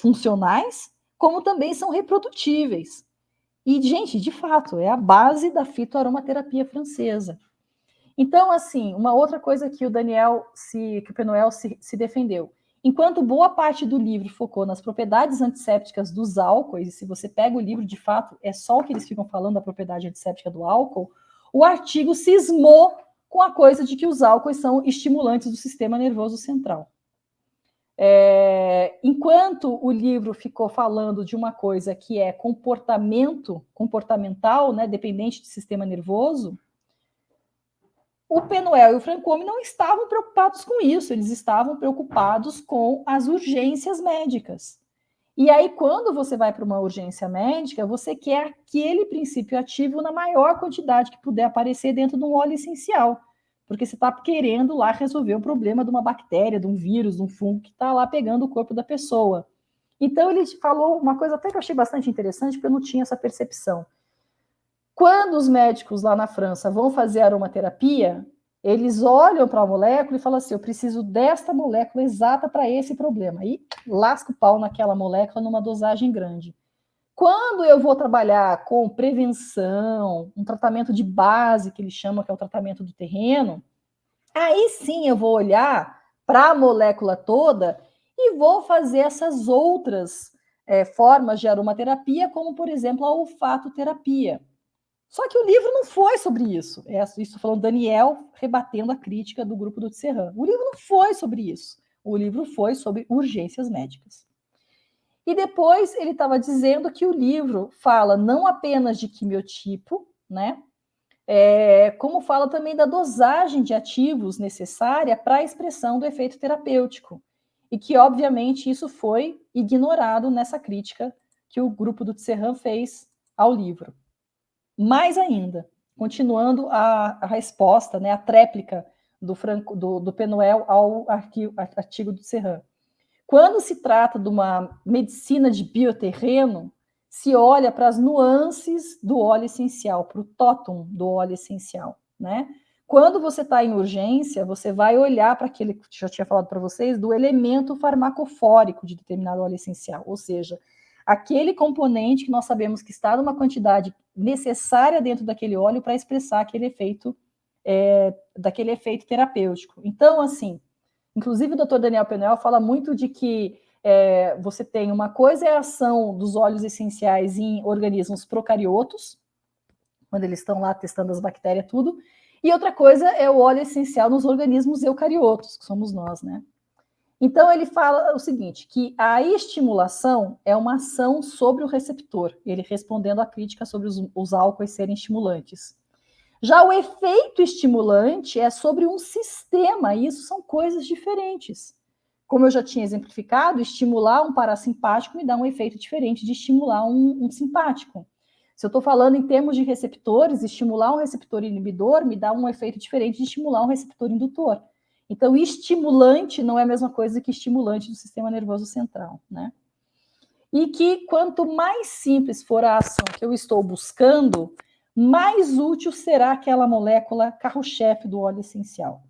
funcionais, como também são reprodutíveis. E, gente, de fato, é a base da fitoaromaterapia francesa. Então, assim, uma outra coisa que o Penuel se defendeu. Enquanto boa parte do livro focou nas propriedades antissépticas dos álcoois, e se você pega o livro, de fato, é só o que eles ficam falando da propriedade antisséptica do álcool, o artigo cismou com a coisa de que os álcoois são estimulantes do sistema nervoso central. Enquanto o livro ficou falando de uma coisa que é comportamental, né, dependente do sistema nervoso, o Penuel e o Francome não estavam preocupados com isso, eles estavam preocupados com as urgências médicas. E aí, quando você vai para uma urgência médica, você quer aquele princípio ativo na maior quantidade que puder aparecer dentro de um óleo essencial, porque você está querendo lá resolver o problema de uma bactéria, de um vírus, de um fungo que está lá pegando o corpo da pessoa. Então, ele falou uma coisa até que eu achei bastante interessante, porque eu não tinha essa percepção. Quando os médicos lá na França vão fazer aromaterapia, eles olham para a molécula e falam assim, eu preciso desta molécula exata para esse problema. E lasca o pau naquela molécula numa dosagem grande. Quando eu vou trabalhar com prevenção, um tratamento de base, que eles chamam que é o tratamento do terreno, aí sim eu vou olhar para a molécula toda e vou fazer essas outras formas de aromaterapia, como, por exemplo, a olfatoterapia. Só que o livro não foi sobre isso. Isso falando Daniel rebatendo a crítica do grupo do Tisserand. O livro não foi sobre isso. O livro foi sobre urgências médicas. E depois ele estava dizendo que o livro fala não apenas de quimiotipo, né? Como fala também da dosagem de ativos necessária para a expressão do efeito terapêutico. E que, obviamente, isso foi ignorado nessa crítica que o grupo do Tisserand fez ao livro. Mais ainda, continuando a resposta, né, a tréplica do Penuel ao artigo do Tisserand. Quando se trata de uma medicina de bioterreno, se olha para as nuances do óleo essencial, para o tótum do óleo essencial, né? Quando você está em urgência, você vai olhar para aquele que eu já tinha falado para vocês, do elemento farmacofórico de determinado óleo essencial, ou seja, aquele componente que nós sabemos que está numa quantidade necessária dentro daquele óleo para expressar aquele efeito, daquele efeito terapêutico. Então, assim, inclusive o Dr. Daniel Penuel fala muito de que você tem uma coisa é a ação dos óleos essenciais em organismos procariotos, quando eles estão lá testando as bactérias, tudo, e outra coisa é o óleo essencial nos organismos eucariotos, que somos nós, né? Então, ele fala o seguinte, que a estimulação é uma ação sobre o receptor, ele respondendo à crítica sobre os álcoois serem estimulantes. Já o efeito estimulante é sobre um sistema, e isso são coisas diferentes. Como eu já tinha exemplificado, estimular um parasimpático me dá um efeito diferente de estimular um simpático. Se eu estou falando em termos de receptores, estimular um receptor inibidor me dá um efeito diferente de estimular um receptor indutor. Então, estimulante não é a mesma coisa que estimulante do sistema nervoso central, né? E que quanto mais simples for a ação que eu estou buscando, mais útil será aquela molécula carro-chefe do óleo essencial.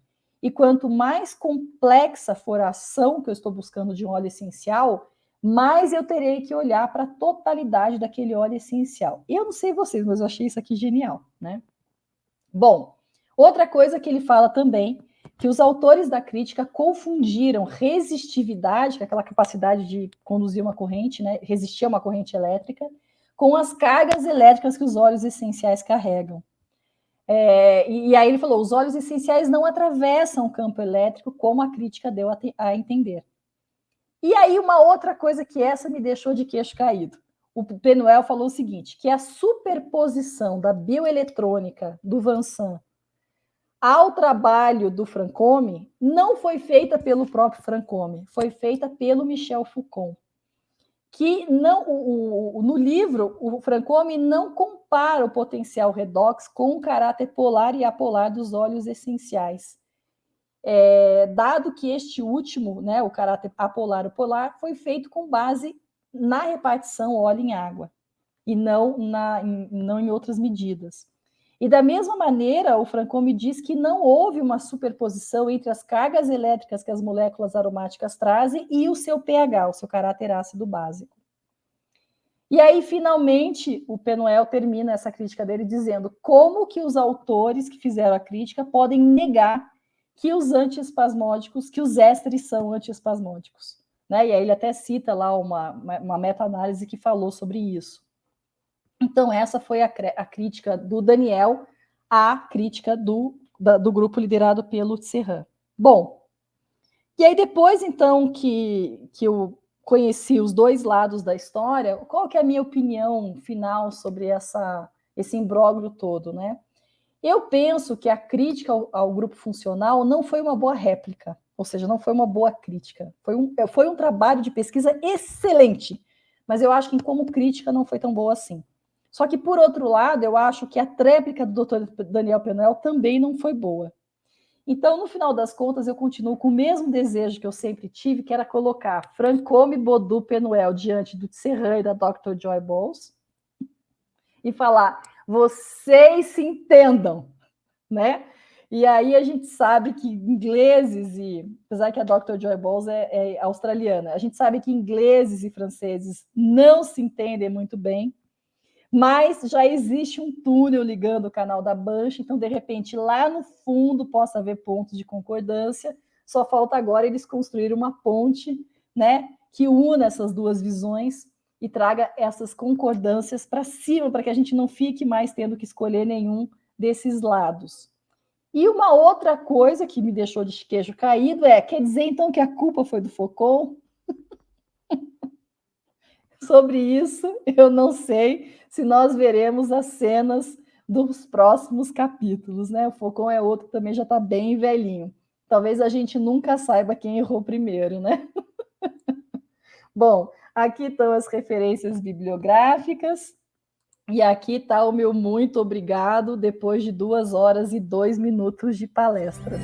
E quanto mais complexa for a ação que eu estou buscando de um óleo essencial, mais eu terei que olhar para a totalidade daquele óleo essencial. Eu não sei vocês, mas eu achei isso aqui genial, né? Bom, outra coisa que ele fala também, que os autores da crítica confundiram resistividade, que é aquela capacidade de conduzir uma corrente, né, resistir a uma corrente elétrica, com as cargas elétricas que os óleos essenciais carregam. E aí ele falou, os óleos essenciais não atravessam o campo elétrico, como a crítica deu a entender. E aí uma outra coisa que essa me deixou de queixo caído. O Penuel falou o seguinte, que a superposição da bioeletrônica do Vincent ao trabalho do Francome não foi feita pelo próprio Francome, foi feita pelo Michel Foucault. Que não, no livro, o Francome não compara o potencial redox com o caráter polar e apolar dos óleos essenciais. Dado que este último, né, o caráter apolar e polar, foi feito com base na repartição óleo em água, e não em outras medidas. E da mesma maneira, o Francome diz que não houve uma superposição entre as cargas elétricas que as moléculas aromáticas trazem e o seu pH, o seu caráter ácido básico. E aí, finalmente, o Penuel termina essa crítica dele dizendo como que os autores que fizeram a crítica podem negar que os antiespasmódicos, que os ésteres são antiespasmódicos. Né? E aí ele até cita lá uma meta-análise que falou sobre isso. Então, essa foi a crítica do Daniel à crítica do grupo liderado pelo Serran. Bom, e aí depois, então, que eu conheci os dois lados da história, qual que é a minha opinião final sobre esse imbróglio todo, né? Eu penso que a crítica ao grupo funcional não foi uma boa réplica, ou seja, não foi uma boa crítica. Foi um trabalho de pesquisa excelente, mas eu acho que como crítica não foi tão boa assim. Só que, por outro lado, eu acho que a tréplica do Dr. Daniel Penuel também não foi boa. Então, no final das contas, eu continuo com o mesmo desejo que eu sempre tive, que era colocar Francome, Baudoux, Penuel diante do Serran e da Dr. Joy Bowles e falar, vocês se entendam, né? E aí a gente sabe que ingleses apesar que a Dr. Joy Bowles é australiana, a gente sabe que ingleses e franceses não se entendem muito bem, mas já existe um túnel ligando o canal da Bancha, então, de repente, lá no fundo possa haver pontos de concordância, só falta agora eles construírem uma ponte, né, que una essas duas visões e traga essas concordâncias para cima, para que a gente não fique mais tendo que escolher nenhum desses lados. E uma outra coisa que me deixou de queijo caído quer dizer, então, que a culpa foi do Foucault? Sobre isso, eu não sei se nós veremos as cenas dos próximos capítulos, né? O Foucault é outro que também já está bem velhinho. Talvez a gente nunca saiba quem errou primeiro, né? Bom, aqui estão as referências bibliográficas e aqui está o meu muito obrigado depois de 2 horas e 2 minutos de palestra.